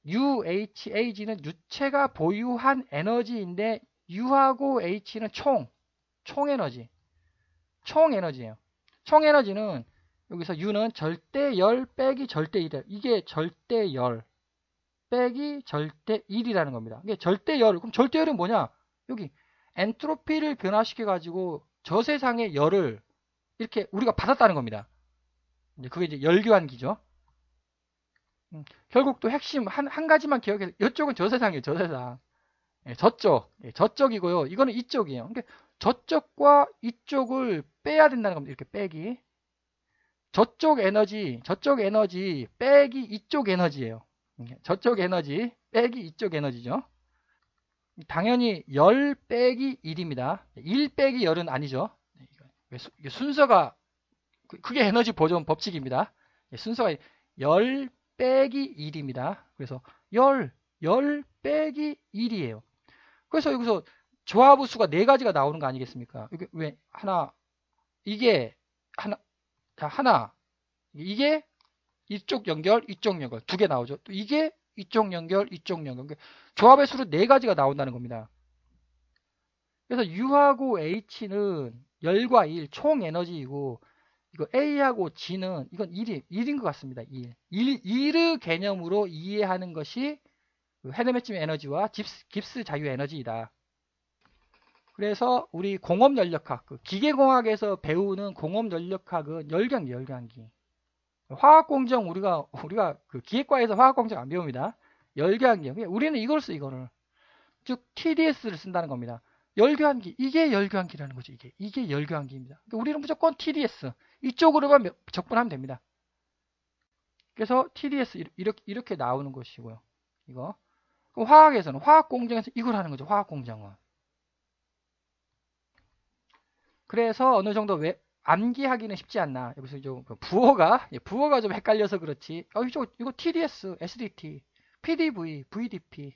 UHAG는 유체가 보유한 에너지인데, U하고 H는 총 에너지. 총 에너지예요. 총 에너지는 여기서 U는 절대열 빼기 절대일이에요. 이게 절대열 빼기 절대일이라는 겁니다. 이게 절대열. 그럼 절대열은 뭐냐? 여기 엔트로피를 변화시켜 가지고 저 세상의 열을 이렇게 우리가 받았다는 겁니다. 그게 이제 열교환기죠. 결국 또 핵심 한 가지만 기억해서 이쪽은 저 세상이에요. 저 세상. 저쪽이고요. 이거는 이쪽이에요. 그러니까 저쪽과 이쪽을 빼야 된다는 겁니다. 이렇게 빼기. 저쪽 에너지 빼기 이쪽 에너지예요. 저쪽 에너지 빼기 이쪽 에너지죠. 당연히 열 빼기 1입니다. 1 빼기 열은 아니죠. 순서가 그게 에너지 보존 법칙입니다. 순서가 열 빼기 1입니다. 그래서 열 빼기 1이에요. 그래서 여기서 조합의 수가 4가지가 나오는 거 아니겠습니까? 이게 왜 하나 이게 하나 자 하나 이게 이쪽 연결 이쪽 연결 2개 나오죠. 또 이게 이쪽 연결 이쪽 연결 조합의 수로 4가지가 나온다는 겁니다. 그래서 U하고 H는 열과 일 총 에너지이고 이거 A하고 G는 이건 1인 것 같습니다. 1의 개념으로 이해하는 것이 헤르메츠 에너지와 깁스 자유 에너지이다. 그래서 우리 공업연력학, 기계공학에서 배우는 공업연력학은 열광기. 화학공정 우리가 그 기계과에서 화학공정 안 배웁니다. 열광기. 우리는 이걸 써 이거를. 즉 TDS를 쓴다는 겁니다. 열교환기 이게 열교환기라는 거죠. 이게 열교환기입니다. 그러니까 우리는 무조건 TDS 이쪽으로만 적분하면 됩니다. 그래서 TDS 이렇게 나오는 것이고요. 이거 그럼 화학에서는 화학공정에서 이걸 하는 거죠. 화학공정은. 그래서 어느 정도 왜 암기하기는 쉽지 않나. 여기서 좀 부호가 좀 헷갈려서 그렇지. 이거 TDS, SDT, PDV, VDP.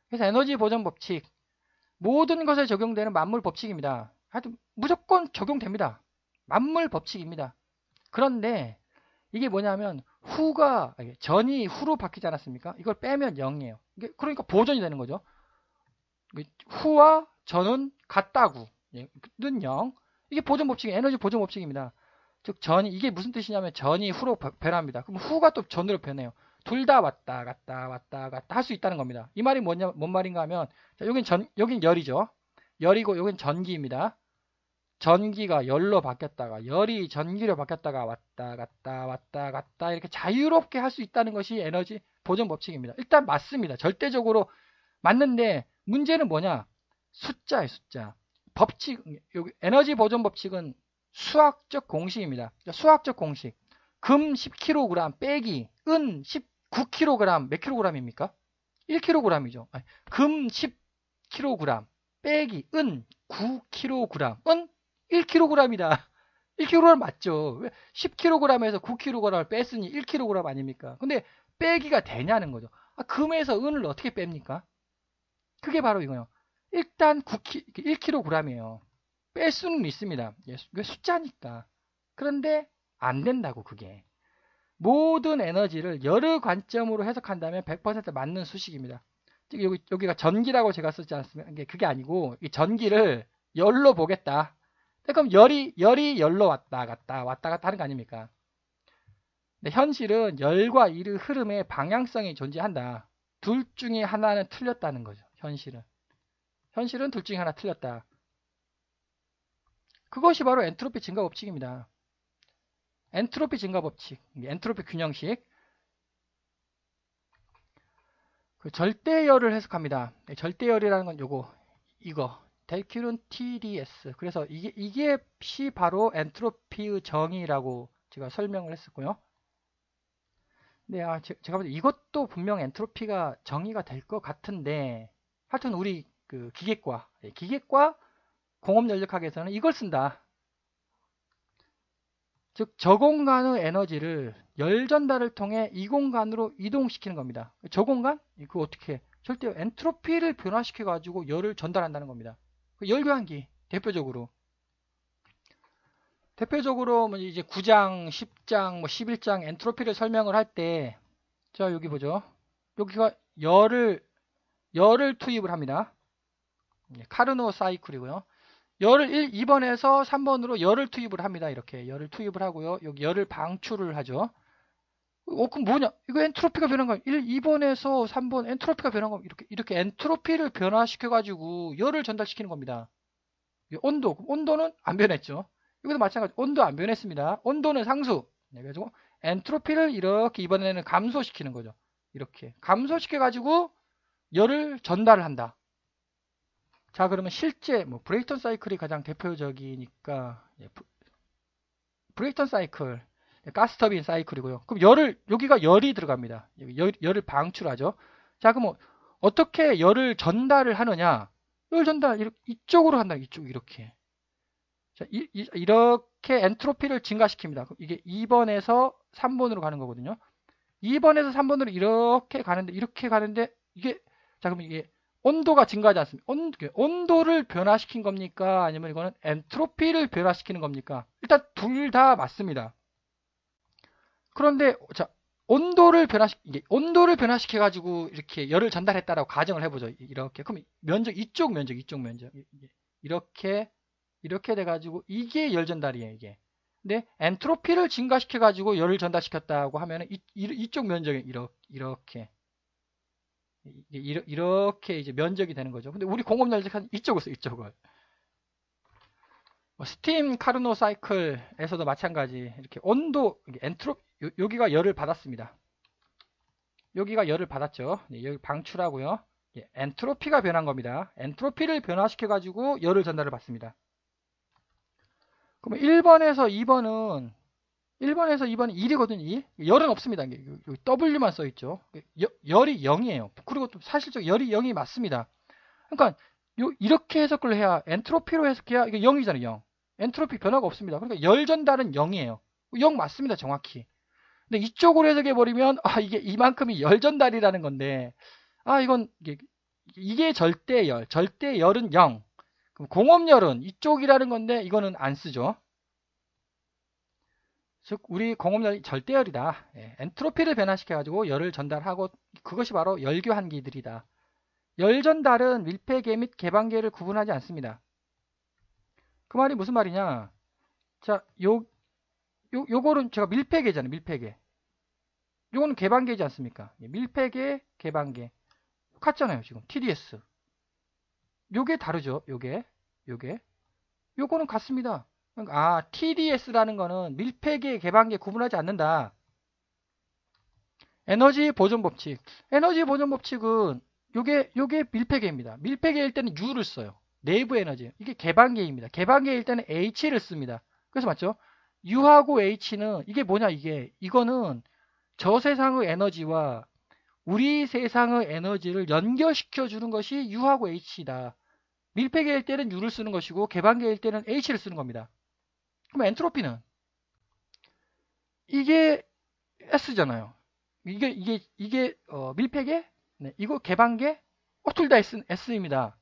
그래서 에너지 보존 법칙 모든 것에 적용되는 만물 법칙입니다. 하여튼 무조건 적용됩니다. 만물 법칙입니다. 그런데 이게 뭐냐면 전이 후로 바뀌지 않았습니까? 이걸 빼면 0이에요. 그러니까 보존이 되는 거죠. 후와 전은 같다고 는 0. 이게 보존 법칙이 에너지 보존 법칙입니다. 즉 이게 무슨 뜻이냐면 전이 후로 변합니다. 그럼 후가 또 전으로 변해요. 둘 다 왔다 갔다 할 수 있다는 겁니다. 이 말이 뭔 말인가 하면 여긴 열이죠. 열이고 여긴 전기입니다. 전기가 열로 바뀌었다가 열이 전기로 바뀌었다가 왔다 갔다 이렇게 자유롭게 할 수 있다는 것이 에너지 보존 법칙입니다. 일단 맞습니다. 절대적으로 맞는데 문제는 뭐냐? 숫자예요, 숫자. 법칙, 여기 에너지 보존 법칙은 수학적 공식입니다. 수학적 공식. 금 10kg 빼기 은 19kg 몇 kg입니까? 1kg이죠. 금 10kg 빼기 은 9kg 은 1kg이다. 1kg 맞죠? 10kg에서 9kg을 뺐으니 1kg 아닙니까? 근데 빼기가 되냐는 거죠. 금에서 은을 어떻게 뺍니까? 그게 바로 이거예요. 일단 1kg이에요. 뺄 수는 있습니다. 이게 숫자니까. 그런데 안 된다고 그게. 모든 에너지를 열의 관점으로 해석한다면 100% 맞는 수식입니다. 여기가 전기라고 제가 쓰지 않습니까? 그게 아니고 이 전기를 열로 보겠다. 그럼 열이 열로 왔다 갔다 하는 거 아닙니까? 근데 현실은 열과 일의 흐름에 방향성이 존재한다. 둘 중에 하나는 틀렸다는 거죠. 현실은 둘 중에 하나 틀렸다. 그것이 바로 엔트로피 증가 법칙입니다. 엔트로피 증가 법칙, 엔트로피 균형식. 그 절대열을 해석합니다. 절대열이라는 건 이거 델큐른 TDS. 그래서 이게 바로 엔트로피의 정의라고 제가 설명을 했었고요. 네, 제가 볼 때 이것도 분명 엔트로피가 정의가 될 것 같은데, 하여튼 우리 그 기계과 공업연력학에서는 이걸 쓴다. 즉 저공간의 에너지를 열 전달을 통해 이 공간으로 이동시키는 겁니다. 저공간? 그거 어떻게 해? 절대 엔트로피를 변화시켜 가지고 열을 전달한다는 겁니다. 열교환기 대표적으로 뭐 이제 9장, 10장, 뭐 11장 엔트로피를 설명을 할 때 자 여기 보죠. 여기가 열을 투입을 합니다. 카르노 사이클이고요. 열을 2번에서 3번으로 열을 투입을 합니다. 이렇게 열을 투입을 하고요. 여기 열을 방출을 하죠. 그럼 뭐냐? 이거 엔트로피가 변한 거야. 2번에서 3번 엔트로피가 변한 거 이렇게 엔트로피를 변화시켜 가지고 열을 전달시키는 겁니다. 온도는 안 변했죠. 여기도 마찬가지. 온도 안 변했습니다. 온도는 상수. 그래가지고 엔트로피를 이렇게 이번에는 감소시키는 거죠. 이렇게 감소시켜 가지고 열을 전달을 한다. 자, 그러면 실제 브레이턴 사이클이 가장 대표적이니까 브레이턴 사이클, 가스터빈 사이클이고요. 그럼 여기가 열이 들어갑니다. 열을 방출하죠. 자, 그럼 어떻게 열을 전달을 하느냐? 열 전달 이쪽으로 한다. 이렇게. 자, 이렇게 엔트로피를 증가시킵니다. 이게 2번에서 3번으로 가는 거거든요. 2번에서 3번으로 이렇게 가는데 이게 자, 그럼 이게 온도가 증가하지 않습니다. 온도를 변화시킨 겁니까? 아니면 이거는 엔트로피를 변화시키는 겁니까? 일단 둘 다 맞습니다. 그런데 자, 온도를 변화시켜 가지고 이렇게 열을 전달했다라고 가정을 해보죠. 이렇게 그럼 이쪽 면적 이렇게 돼 가지고 이게 열 전달이에요. 이게. 근데 엔트로피를 증가시켜 가지고 열을 전달시켰다고 하면 이쪽 면적이 이렇게 이제 면적이 되는 거죠. 근데 우리 공업 열적은 이쪽을 써요. 이쪽을. 스팀 카르노 사이클에서도 마찬가지. 이렇게 온도 여기가 열을 받았습니다. 여기가 열을 받았죠. 네, 여기 방출하고요. 예, 엔트로피가 변한 겁니다. 엔트로피를 변화시켜 가지고 열을 전달을 받습니다. 그러면 1번에서 2번은 1이거든요. 2. 열은 없습니다. 여기 W만 써 있죠. 열이 0이에요. 그리고 또 사실적 열이 0이 맞습니다. 그러니까 이렇게 해석을 해야 엔트로피로 해석해야 이게 0이잖아요. 0. 엔트로피 변화가 없습니다. 그러니까 열 전달은 0이에요. 0 맞습니다. 정확히. 근데 이쪽으로 해석해 버리면 이게 이만큼이 열 전달이라는 건데 이건 이게 절대열. 절대열은 0. 그럼 공업열은 이쪽이라는 건데 이거는 안 쓰죠. 즉 우리 공업열이 절대열이다. 예, 엔트로피를 변화시켜가지고 열을 전달하고 그것이 바로 열교환기들이다. 열 전달은 밀폐계 및 개방계를 구분하지 않습니다. 그 말이 무슨 말이냐? 자, 요거는 제가 밀폐계잖아요. 밀폐계. 요거는 개방계지 않습니까? 예, 밀폐계, 개방계. 같잖아요. 지금 TDS. 요게 다르죠. 요거는 같습니다. TDS라는 거는 밀폐계, 개방계 구분하지 않는다. 에너지 보존 법칙. 에너지 보존 법칙은 요게 밀폐계입니다. 밀폐계일 때는 U를 써요. 내부 에너지. 이게 개방계입니다. 개방계일 때는 H를 씁니다. 그래서 맞죠? U하고 H는 이게 뭐냐 이거는 저 세상의 에너지와 우리 세상의 에너지를 연결시켜 주는 것이 U하고 H다. 밀폐계일 때는 U를 쓰는 것이고 개방계일 때는 H를 쓰는 겁니다. 그럼 엔트로피는 이게 S잖아요. 이게 밀폐계? 네, 이거 개방계? 둘 다 S입니다.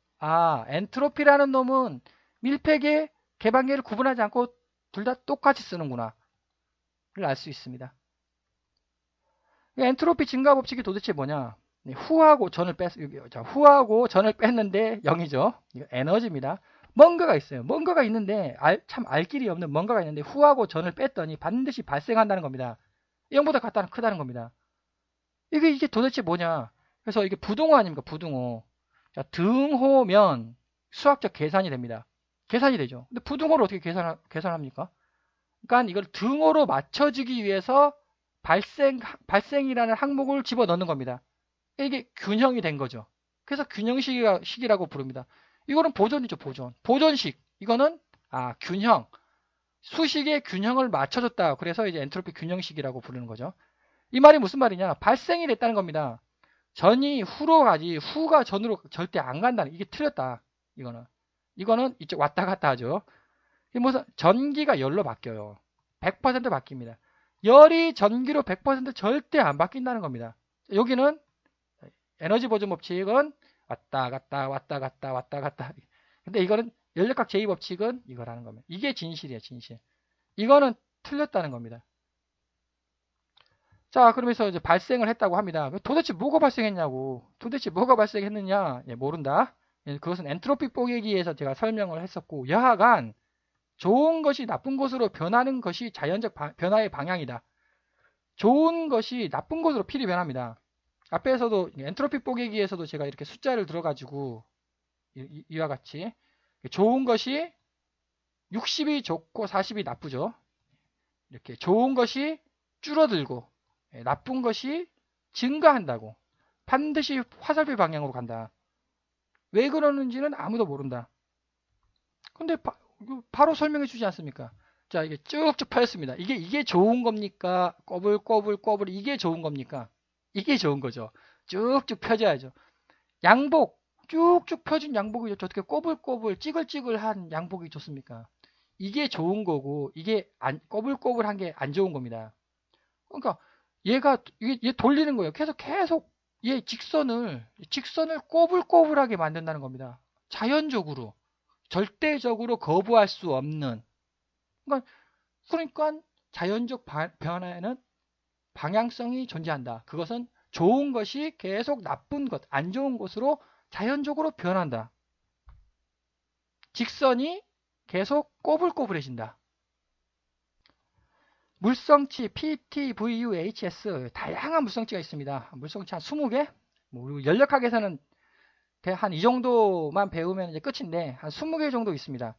엔트로피라는 놈은 밀폐계, 개방계를 구분하지 않고 둘 다 똑같이 쓰는구나. 를 알 수 있습니다. 엔트로피 증가 법칙이 도대체 뭐냐? 네, 후하고 전을 뺐는데 0이죠. 이거 에너지입니다. 뭔가가 있어요. 뭔가가 있는데 참 알 길이 없는 뭔가가 있는데 후하고 전을 뺐더니 반드시 발생한다는 겁니다. 0보다 크다는 겁니다. 이게 도대체 뭐냐? 그래서 이게 부등호 아닙니까? 부등호. 자, 등호면 수학적 계산이 됩니다. 계산이 되죠. 근데 부등호를 어떻게 계산합니까? 그러니까 이걸 등호로 맞춰주기 위해서 발생이라는 항목을 집어넣는 겁니다. 이게 균형이 된 거죠. 그래서 균형식이라고 부릅니다. 이거는 보존이죠, 보존. 보존식. 이거는 균형. 수식의 균형을 맞춰줬다. 그래서 이제 엔트로피 균형식이라고 부르는 거죠. 이 말이 무슨 말이냐? 발생이 됐다는 겁니다. 전이 후로 가지 후가 전으로 절대 안 간다는 이게 틀렸다. 이거는 이쪽 왔다 갔다 하죠. 무슨 전기가 열로 바뀌어요. 100% 바뀝니다. 열이 전기로 100% 절대 안 바뀐다는 겁니다. 여기는 에너지 보존 법칙은 왔다 갔다. 근데 이거는 연력학 제2 법칙은 이거라는 겁니다. 이게 진실이에요, 진실. 이거는 틀렸다는 겁니다. 자, 그러면서 이제 발생을 했다고 합니다. 도대체 뭐가 발생했냐고. 도대체 뭐가 발생했느냐? 모른다. 그것은 엔트로피 뽀개기에서 제가 설명을 했었고, 여하간 좋은 것이 나쁜 것으로 변하는 것이 자연적 변화의 방향이다. 좋은 것이 나쁜 것으로 필히 변합니다. 앞에서도 엔트로피 뽀개기에서도 제가 이렇게 숫자를 들어가지고 이와 같이 좋은 것이 60이 좋고 40이 나쁘죠. 이렇게 좋은 것이 줄어들고 나쁜 것이 증가한다고. 반드시 화살표 방향으로 간다. 왜 그러는지는 아무도 모른다. 근데 바로 설명해 주지 않습니까? 자, 이게 쭉쭉 펴졌습니다. 이게 좋은 겁니까? 꼬불 이게 좋은 겁니까? 이게 좋은 거죠. 쭉쭉 펴져야죠. 양복 쭉쭉 펴진 양복이 어떻게 꼬불꼬불 찌글찌글한 양복이 좋습니까? 이게 좋은 거고 이게 꼬불꼬불한 게 안 좋은 겁니다. 그러니까 얘 돌리는 거예요. 계속 얘 직선을 꼬불꼬불하게 만든다는 겁니다. 자연적으로, 절대적으로 거부할 수 없는. 그러니까 자연적 변화에는 방향성이 존재한다. 그것은 좋은 것이 계속 나쁜 것, 안 좋은 것으로 자연적으로 변한다. 직선이 계속 꼬불꼬불해진다. 물성치 PTVUHS 다양한 물성치가 있습니다. 물성치 한 20개? 연력학에서는 한 이 정도만 배우면 이제 끝인데 한 20개 정도 있습니다.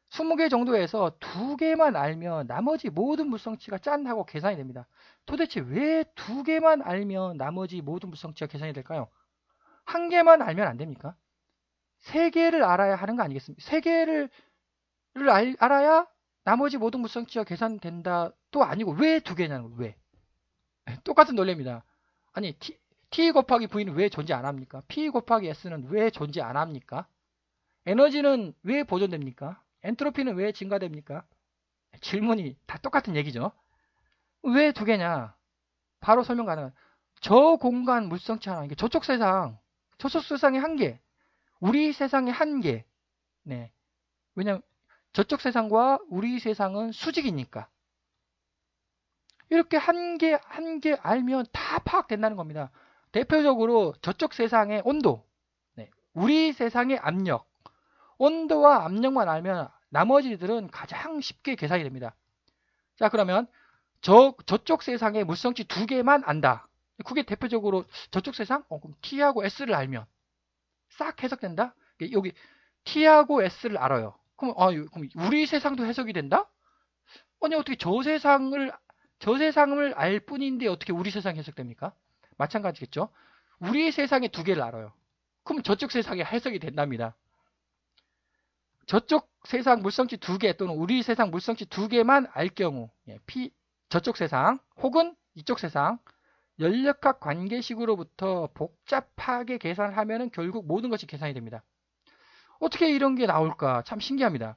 20개 정도에서 2개만 알면 나머지 모든 물성치가 짠 하고 계산이 됩니다. 도대체 왜 2개만 알면 나머지 모든 물성치가 계산이 될까요? 1개만 알면 안 됩니까? 3개를 알아야 하는 거 아니겠습니까? 3개를 알아야 나머지 모든 물성치가 계산된다 또 아니고 왜 2개냐는 거예요. 왜? 똑같은 논리입니다. 아니 T 곱하기 V는 왜 존재 안 합니까? P 곱하기 S는 왜 존재 안 합니까? 에너지는 왜 보존됩니까? 엔트로피는 왜 증가됩니까? 질문이 다 똑같은 얘기죠. 왜 2개냐? 바로 설명 가능한. 저 공간 물성치 하나, 이게 저쪽 세상의 1개, 우리 세상의 1개. 네. 왜냐면 저쪽 세상과 우리 세상은 수직이니까. 이렇게 한 개 알면 다 파악된다는 겁니다. 대표적으로 저쪽 세상의 온도, 네. 우리 세상의 압력, 온도와 압력만 알면 나머지들은 가장 쉽게 계산이 됩니다. 자, 그러면 저쪽 세상의 물성치 2개만 안다. 그게 대표적으로 저쪽 세상? 그럼 T하고 S를 알면 싹 해석된다? 여기 T하고 S를 알아요. 그럼 우리 세상도 해석이 된다? 아니, 어떻게 저 세상을 알 뿐인데 어떻게 우리 세상이 해석됩니까? 마찬가지겠죠? 우리 세상에 2개를 알아요. 그럼 저쪽 세상이 해석이 된답니다. 저쪽 세상 물성치 2개 또는 우리 세상 물성치 2개만 알 경우 저쪽 세상 혹은 이쪽 세상 연력학 관계식으로부터 복잡하게 계산을 하면 결국 모든 것이 계산이 됩니다. 어떻게 이런 게 나올까? 참 신기합니다.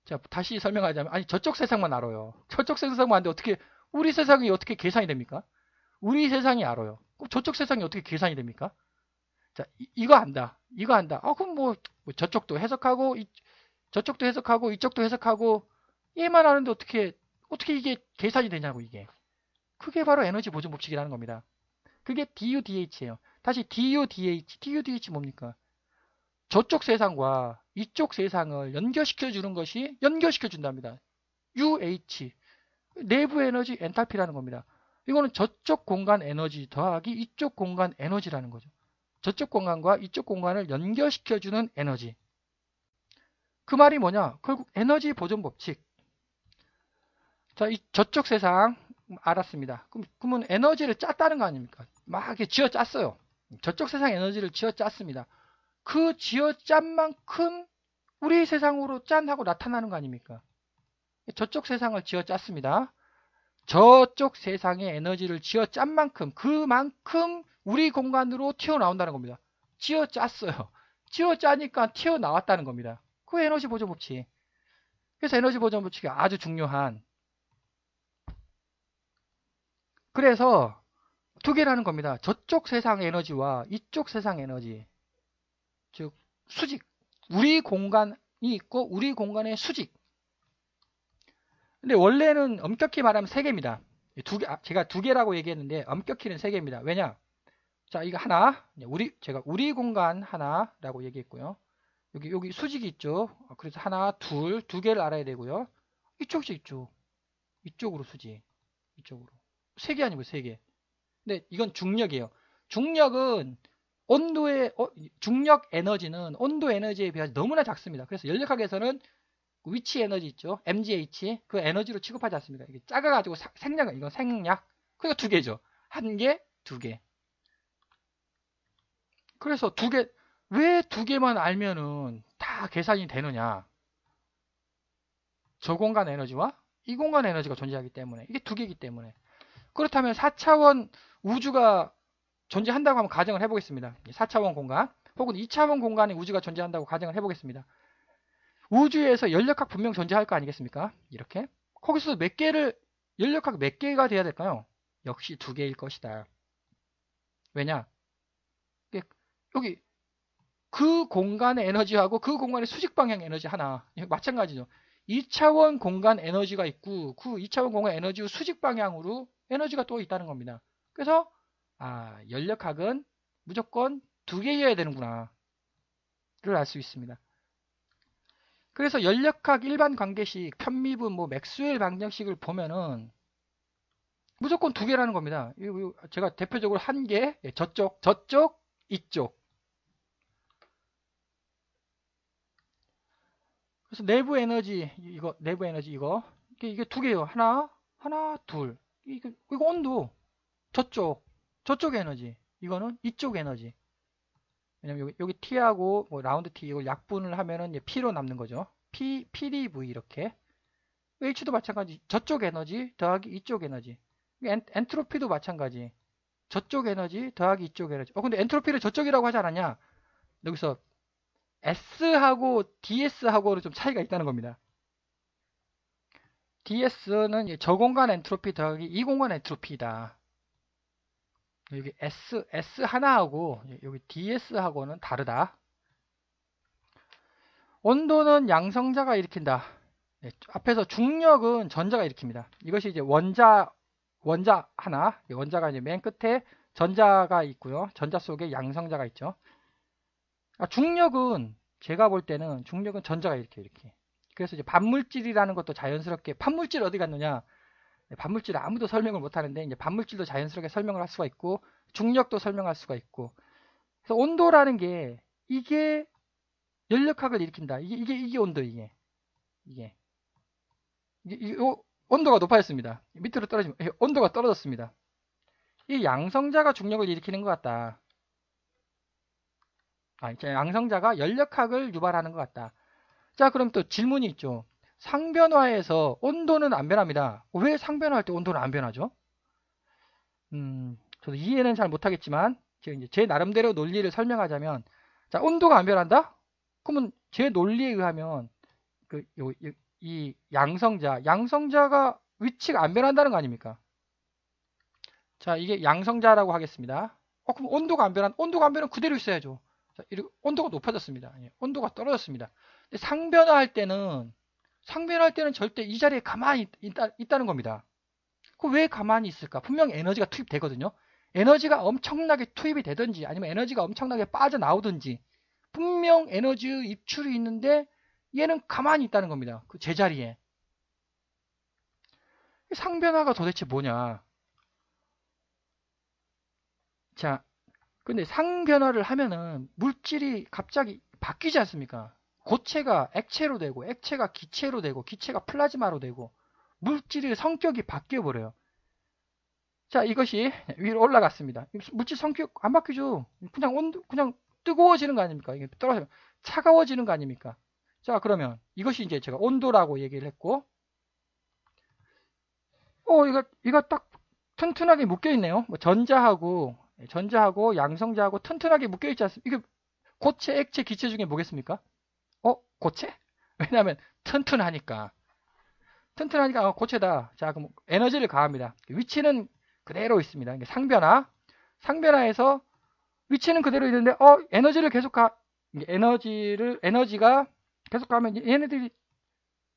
자, 다시 설명하자면 아니 저쪽 세상만 알아요. 저쪽 세상만 아는데 어떻게 우리 세상이 어떻게 계산이 됩니까? 우리 세상이 알아요. 그럼 저쪽 세상이 어떻게 계산이 됩니까? 자, 이거 안다. 그럼 뭐 저쪽도 해석하고 저쪽도 해석하고 이쪽도 해석하고 얘만 아는데 어떻게 이게 계산이 되냐고 이게. 그게 바로 에너지 보존 법칙이라는 겁니다. 그게 DU-DH예요. 다시 DU-DH 뭡니까? 저쪽 세상과 이쪽 세상을 연결시켜 주는 것이 연결시켜 준답니다. UH 내부 에너지 엔탈피라는 겁니다. 이거는 저쪽 공간 에너지 더하기 이쪽 공간 에너지라는 거죠. 저쪽 공간과 이쪽 공간을 연결시켜 주는 에너지. 그 말이 뭐냐? 결국 에너지 보존 법칙. 자, 저쪽 세상 알았습니다. 그러면 에너지를 짰다는 거 아닙니까? 막 이렇게 쥐어 짰어요. 저쪽 세상 에너지를 쥐어 짰습니다. 그 쥐어 짠 만큼 우리 세상으로 짠 하고 나타나는 거 아닙니까? 저쪽 세상을 쥐어 짰습니다. 저쪽 세상의 에너지를 쥐어 짠 만큼 그만큼 우리 공간으로 튀어나온다는 겁니다. 쥐어 짰어요. 쥐어 짜니까 튀어나왔다는 겁니다. 그 에너지 보존 법칙. 그래서 에너지 보존 법칙이 아주 중요한. 그래서 2개라는 겁니다. 저쪽 세상 에너지와 이쪽 세상 에너지. 즉 수직. 우리 공간이 있고 우리 공간의 수직. 근데 원래는 엄격히 말하면 3개입니다. 제가 2개라고 얘기했는데 엄격히는 3개입니다. 왜냐? 자, 이거 하나. 제가 우리 공간 하나라고 얘기했고요. 여기 수직이 있죠. 그래서 하나, 2개를 알아야 되고요. 이쪽이 있죠. 이쪽으로 수직. 이쪽으로. 3개 아니고 3개. 근데 이건 중력이에요. 중력은 중력 에너지는 온도 에너지에 비해서 너무나 작습니다. 그래서 연력학에서는 위치 에너지 있죠. MGH. 그 에너지로 취급하지 않습니다. 이게 작아가지고 이건 생략. 그러니까 2개죠. 1개, 2개. 그래서 왜 2개만 알면은 다 계산이 되느냐. 저 공간 에너지와 이 공간 에너지가 존재하기 때문에. 이게 2개이기 때문에. 그렇다면 4차원 우주가 존재한다고 한번 가정을 해보겠습니다. 4차원 공간 혹은 2차원 공간에 우주가 존재한다고 가정을 해보겠습니다. 우주에서 연력학 분명 존재할 거 아니겠습니까? 이렇게. 거기서 연력학 몇 개가 돼야 될까요? 역시 2개일 것이다. 왜냐? 여기 그 공간의 에너지하고 그 공간의 수직 방향 에너지 하나. 마찬가지죠. 2차원 공간 에너지가 있고 그 2차원 공간 에너지 수직 방향으로 에너지가 또 있다는 겁니다. 그래서 연력학은 무조건 두 개여야 되는구나 를 알 수 있습니다. 그래서 연력학 일반 관계식, 편미분, 뭐 맥스웰 방정식을 보면은 무조건 두 개라는 겁니다. 제가 대표적으로 한 개, 저쪽, 이쪽. 그래서 내부 에너지 이거 이게 두 개예요. 하나, 둘. 이거 온도 저쪽 에너지. 이거는 이쪽 에너지. 왜냐면 여기 T하고 뭐 라운드 T 이걸 약분을 하면은 이제 P로 남는 거죠. PdV 이렇게. H도 마찬가지. 저쪽 에너지 더하기 이쪽 에너지. 엔트로피도 마찬가지. 저쪽 에너지 더하기 이쪽 에너지. 근데 엔트로피를 저쪽이라고 하지 않았냐? 여기서 S하고 DS하고는 좀 차이가 있다는 겁니다. DS는 저 공간 엔트로피 더하기 이 공간 엔트로피다. 여기 S 하나하고 여기 DS하고는 다르다. 온도는 양성자가 일으킨다. 앞에서 중력은 전자가 일으킵니다. 이것이 이제 원자 하나, 원자가 이제 맨 끝에 전자가 있고요. 전자 속에 양성자가 있죠. 중력은 제가 볼 때는 중력은 전자가 이렇게. 그래서 이제 반물질이라는 것도 자연스럽게 반물질 어디 갔느냐? 반물질 아무도 설명을 못 하는데 이제 반물질도 자연스럽게 설명을 할 수가 있고 중력도 설명할 수가 있고. 그래서 온도라는 게 이게 연력학을 일으킨다. 이게 온도 이게 온도가 높아졌습니다. 밑으로 떨어지면 온도가 떨어졌습니다. 이 양성자가 중력을 일으키는 것 같다. 양성자가 연력학을 유발하는 것 같다. 자, 그럼 또 질문이 있죠. 상변화에서 온도는 안 변합니다. 왜 상변화할 때 온도는 안 변하죠? 저도 이해는 잘 못하겠지만 제 나름대로 논리를 설명하자면, 자, 온도가 안 변한다? 그러면 제 논리에 의하면 이 양성자가 위치가 안 변한다는 거 아닙니까? 자, 이게 양성자라고 하겠습니다. 그럼 온도가 안 변하면 그대로 있어야죠. 자, 온도가 높아졌습니다. 온도가 떨어졌습니다. 근데 상변화할 때는 절대 이 자리에 가만히 있다는 겁니다. 왜 가만히 있을까? 분명 에너지가 투입되거든요. 에너지가 엄청나게 투입이 되든지 아니면 에너지가 엄청나게 빠져나오든지 분명 에너지 입출이 있는데 얘는 가만히 있다는 겁니다. 그 제자리에. 상변화가 도대체 뭐냐? 자, 근데 상변화를 하면은 물질이 갑자기 바뀌지 않습니까? 고체가 액체로 되고 액체가 기체로 되고 기체가 플라즈마로 되고 물질의 성격이 바뀌어 버려요. 자, 이것이 위로 올라갔습니다. 물질 성격 안 바뀌죠. 그냥 뜨거워지는 거 아닙니까? 이게 떨어져 차가워지는 거 아닙니까? 자, 그러면 이것이 이제 제가 온도라고 얘기를 했고, 이거 딱 튼튼하게 묶여 있네요. 뭐 전자하고 양성자하고 튼튼하게 묶여 있지 않습니까? 이게 고체, 액체, 기체 중에 뭐겠습니까? 고체? 왜냐하면 튼튼하니까 고체다. 자, 그럼 에너지를 가합니다. 위치는 그대로 있습니다. 상변화에서 위치는 그대로 있는데 에너지를 계속 에너지가 계속 가면 얘네들이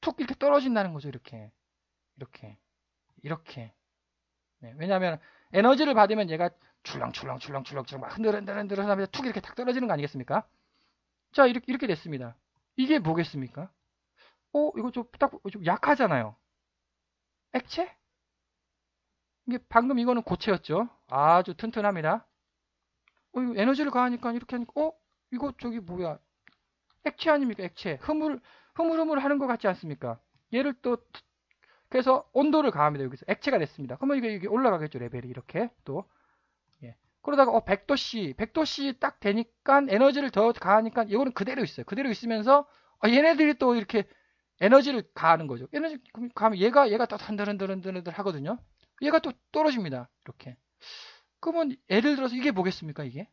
툭 이렇게 떨어진다는 거죠. 이렇게. 네, 왜냐하면 에너지를 받으면 얘가 출렁출렁 막 흔들흔들 하면서 툭 이렇게 탁 떨어지는 거 아니겠습니까? 자, 이렇게 됐습니다. 이게 뭐겠습니까? 이거 좀 약하잖아요. 액체? 이게 방금 이거는 고체였죠. 아주 튼튼합니다. 이거 에너지를 가하니까 이렇게 하니까 이거 뭐야? 액체 아닙니까? 액체. 흐물흐물 하는 것 같지 않습니까? 얘를 또 그래서 온도를 가합니다. 여기서 액체가 됐습니다. 그러면 이게 올라가겠죠. 레벨이 이렇게 또. 예. 그러다가 100도씨 딱 되니까 에너지를 더 가하니까 이거는 그대로 있어요. 그대로 있으면서 얘네들이 또 이렇게 에너지를 가하는 거죠. 에너지 가면 얘가 또 흔들흔들 하거든요. 얘가 또 떨어집니다. 이렇게. 그러면 예를 들어서 이게 뭐겠습니까? 이게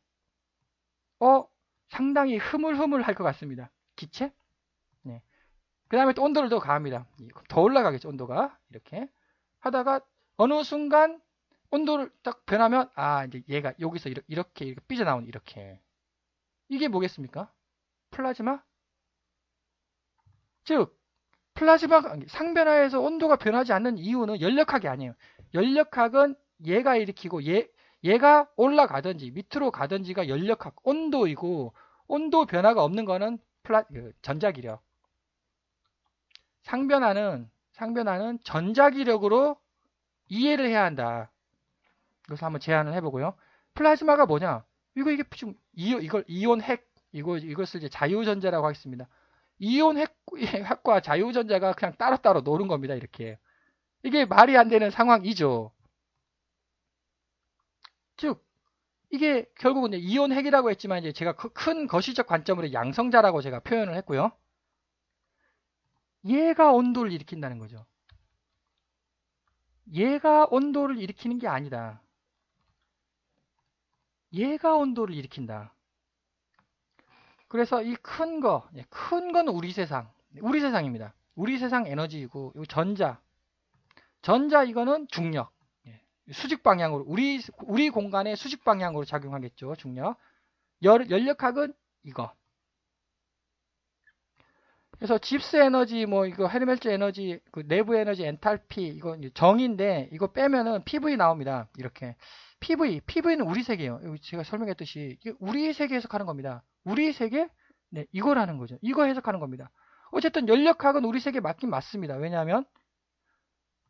상당히 흐물흐물 할 것 같습니다. 기체? 네. 그 다음에 또 온도를 더 가합니다. 더 올라가겠죠. 온도가 이렇게 하다가 어느 순간 온도를 딱 변하면 이제 얘가 여기서 이렇게 삐져나오는 이렇게 이게 뭐겠습니까? 플라즈마? 즉 플라즈마가 상변화에서 온도가 변하지 않는 이유는 연력학이 아니에요. 연력학은 얘가 일으키고 얘가 올라가든지 밑으로 가든지가 연력학 온도이고, 온도 변화가 없는 거는 전자기력. 상변화는 전자기력으로 이해를 해야 한다. 그래서 한번 제안을 해보고요. 플라즈마가 뭐냐? 이게 지금 이걸 이온 핵 이것을 이제 자유전자라고 하겠습니다. 이온 핵과 자유전자가 그냥 따로따로 노는 겁니다. 이렇게. 이게 말이 안 되는 상황이죠. 즉 이게 결국은 이온 핵이라고 했지만 이제 제가 큰 거시적 관점으로 양성자라고 제가 표현을 했고요. 얘가 온도를 일으킨다는 거죠. 얘가 온도를 일으키는 게 아니다. 얘가 온도를 일으킨다. 그래서 이 큰 거는 우리 세상입니다. 우리 세상 에너지이고, 전자 이거는 중력, 수직 방향으로 우리 공간의 수직 방향으로 작용하겠죠. 중력. 연력학은 이거. 그래서 집스 에너지, 이거 헤르멜츠 에너지, 그 내부 에너지 엔탈피, 이거 정인데, 이거 빼면은 PV 나옵니다. 이렇게. PV는 우리 세계예요. 제가 설명했듯이, 이게 우리 세계 해석하는 겁니다. 우리 세계? 네, 이거라는 거죠. 이거 해석하는 겁니다. 어쨌든 연력학은 우리 세계 맞긴 맞습니다. 왜냐하면,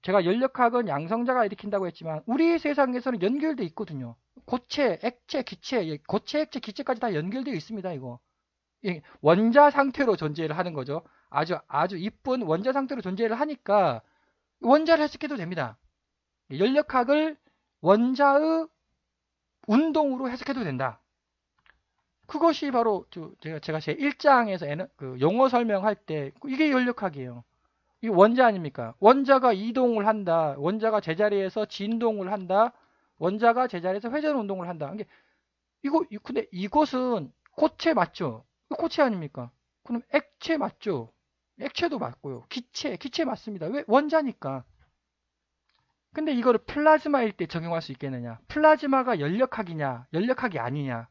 제가 연력학은 양성자가 일으킨다고 했지만, 우리 세상에서는 연결돼 있거든요. 고체, 액체, 기체, 고체, 액체, 기체까지 다 연결되어 있습니다. 이거. 원자 상태로 존재를 하는 거죠. 아주 이쁜 원자 상태로 존재를 하니까 원자를 해석해도 됩니다. 연력학을 원자의 운동으로 해석해도 된다. 그것이 바로 제가 제 1장에서 그 용어 설명할 때 이게 연력학이에요. 이게 원자 아닙니까? 원자가 이동을 한다. 원자가 제자리에서 진동을 한다. 원자가 제자리에서 회전 운동을 한다. 근데 이것은 고체 맞죠? 고체 아닙니까? 그럼 액체 맞죠? 액체도 맞고요. 기체 맞습니다. 왜? 원자니까. 근데 이거를 플라즈마일 때 적용할 수 있겠느냐? 플라즈마가 연력학이냐? 연력학이 아니냐?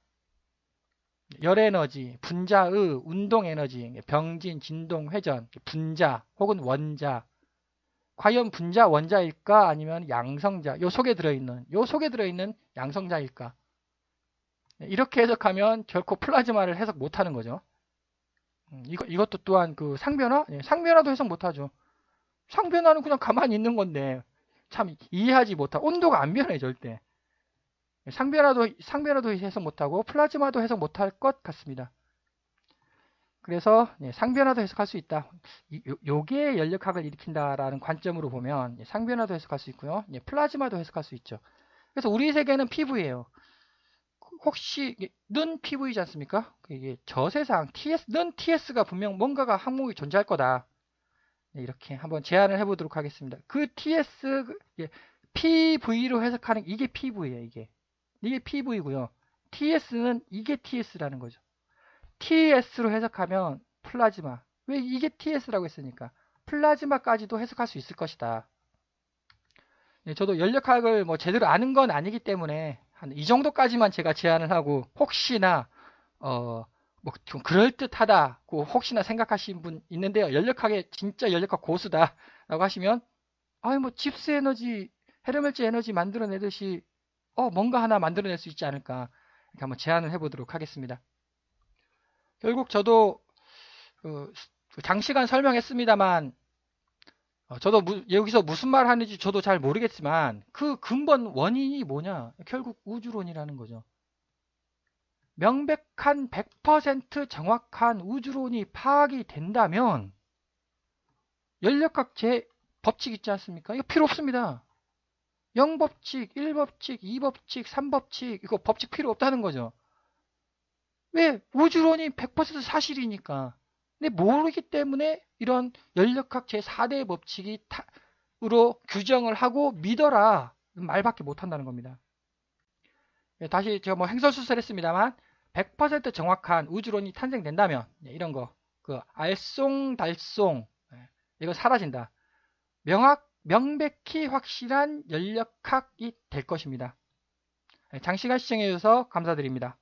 열에너지, 분자의 운동에너지, 병진, 진동, 회전, 분자 혹은 원자. 과연 분자 원자일까? 아니면 양성자, 요 속에 들어있는 양성자일까? 이렇게 해석하면 결코 플라즈마를 해석 못하는 거죠. 이것도 또한 그 상변화? 상변화도 해석 못하죠. 상변화는 그냥 가만히 있는 건데 참 이해하지 못하. 온도가 안 변해 절대. 상변화도 해석 못하고 플라즈마도 해석 못할 것 같습니다. 그래서 상변화도 해석할 수 있다. 요게 연력학을 일으킨다라는 관점으로 보면 상변화도 해석할 수 있고요. 플라즈마도 해석할 수 있죠. 그래서 우리 세계는 PV예요. 혹시 는 PV이지 않습니까? 이게 저세상 는 TS가 분명 뭔가가 항목이 존재할 거다. 이렇게 한번 제안을 해보도록 하겠습니다. 그 TS PV로 해석하는 이게 PV예요. 이게 PV고요. TS는 이게 TS라는 거죠. TS로 해석하면 플라즈마. 왜 이게 TS라고 했으니까 플라즈마까지도 해석할 수 있을 것이다. 저도 연력학을 제대로 아는 건 아니기 때문에 한 이 정도까지만 제가 제안을 하고 혹시나 좀 그럴듯하다고 혹시나 생각하시는 분 있는데요. 연력학에 진짜 연력학 고수다라고 하시면 집스 에너지, 헤르멜츠 에너지 만들어내듯이 뭔가 하나 만들어낼 수 있지 않을까 이렇게 한번 제안을 해보도록 하겠습니다. 결국 저도 장시간 설명했습니다만 저도 여기서 무슨 말 하는지 저도 잘 모르겠지만 그 근본 원인이 뭐냐? 결국 우주론이라는 거죠. 명백한 100% 정확한 우주론이 파악이 된다면 연력학 법칙 있지 않습니까? 이거 필요 없습니다. 0법칙, 1법칙, 2법칙, 3법칙 이거 법칙 필요 없다는 거죠. 왜? 우주론이 100% 사실이니까. 근데 모르기 때문에 이런 연력학 제4대 법칙으로 규정을 하고 믿어라 말밖에 못한다는 겁니다. 다시 제가 행설수설했습니다만 100% 정확한 우주론이 탄생된다면 이런 거 그 알쏭달쏭 이거 사라진다. 명백히 확실한 연력학이 될 것입니다. 장시간 시청해 주셔서 감사드립니다.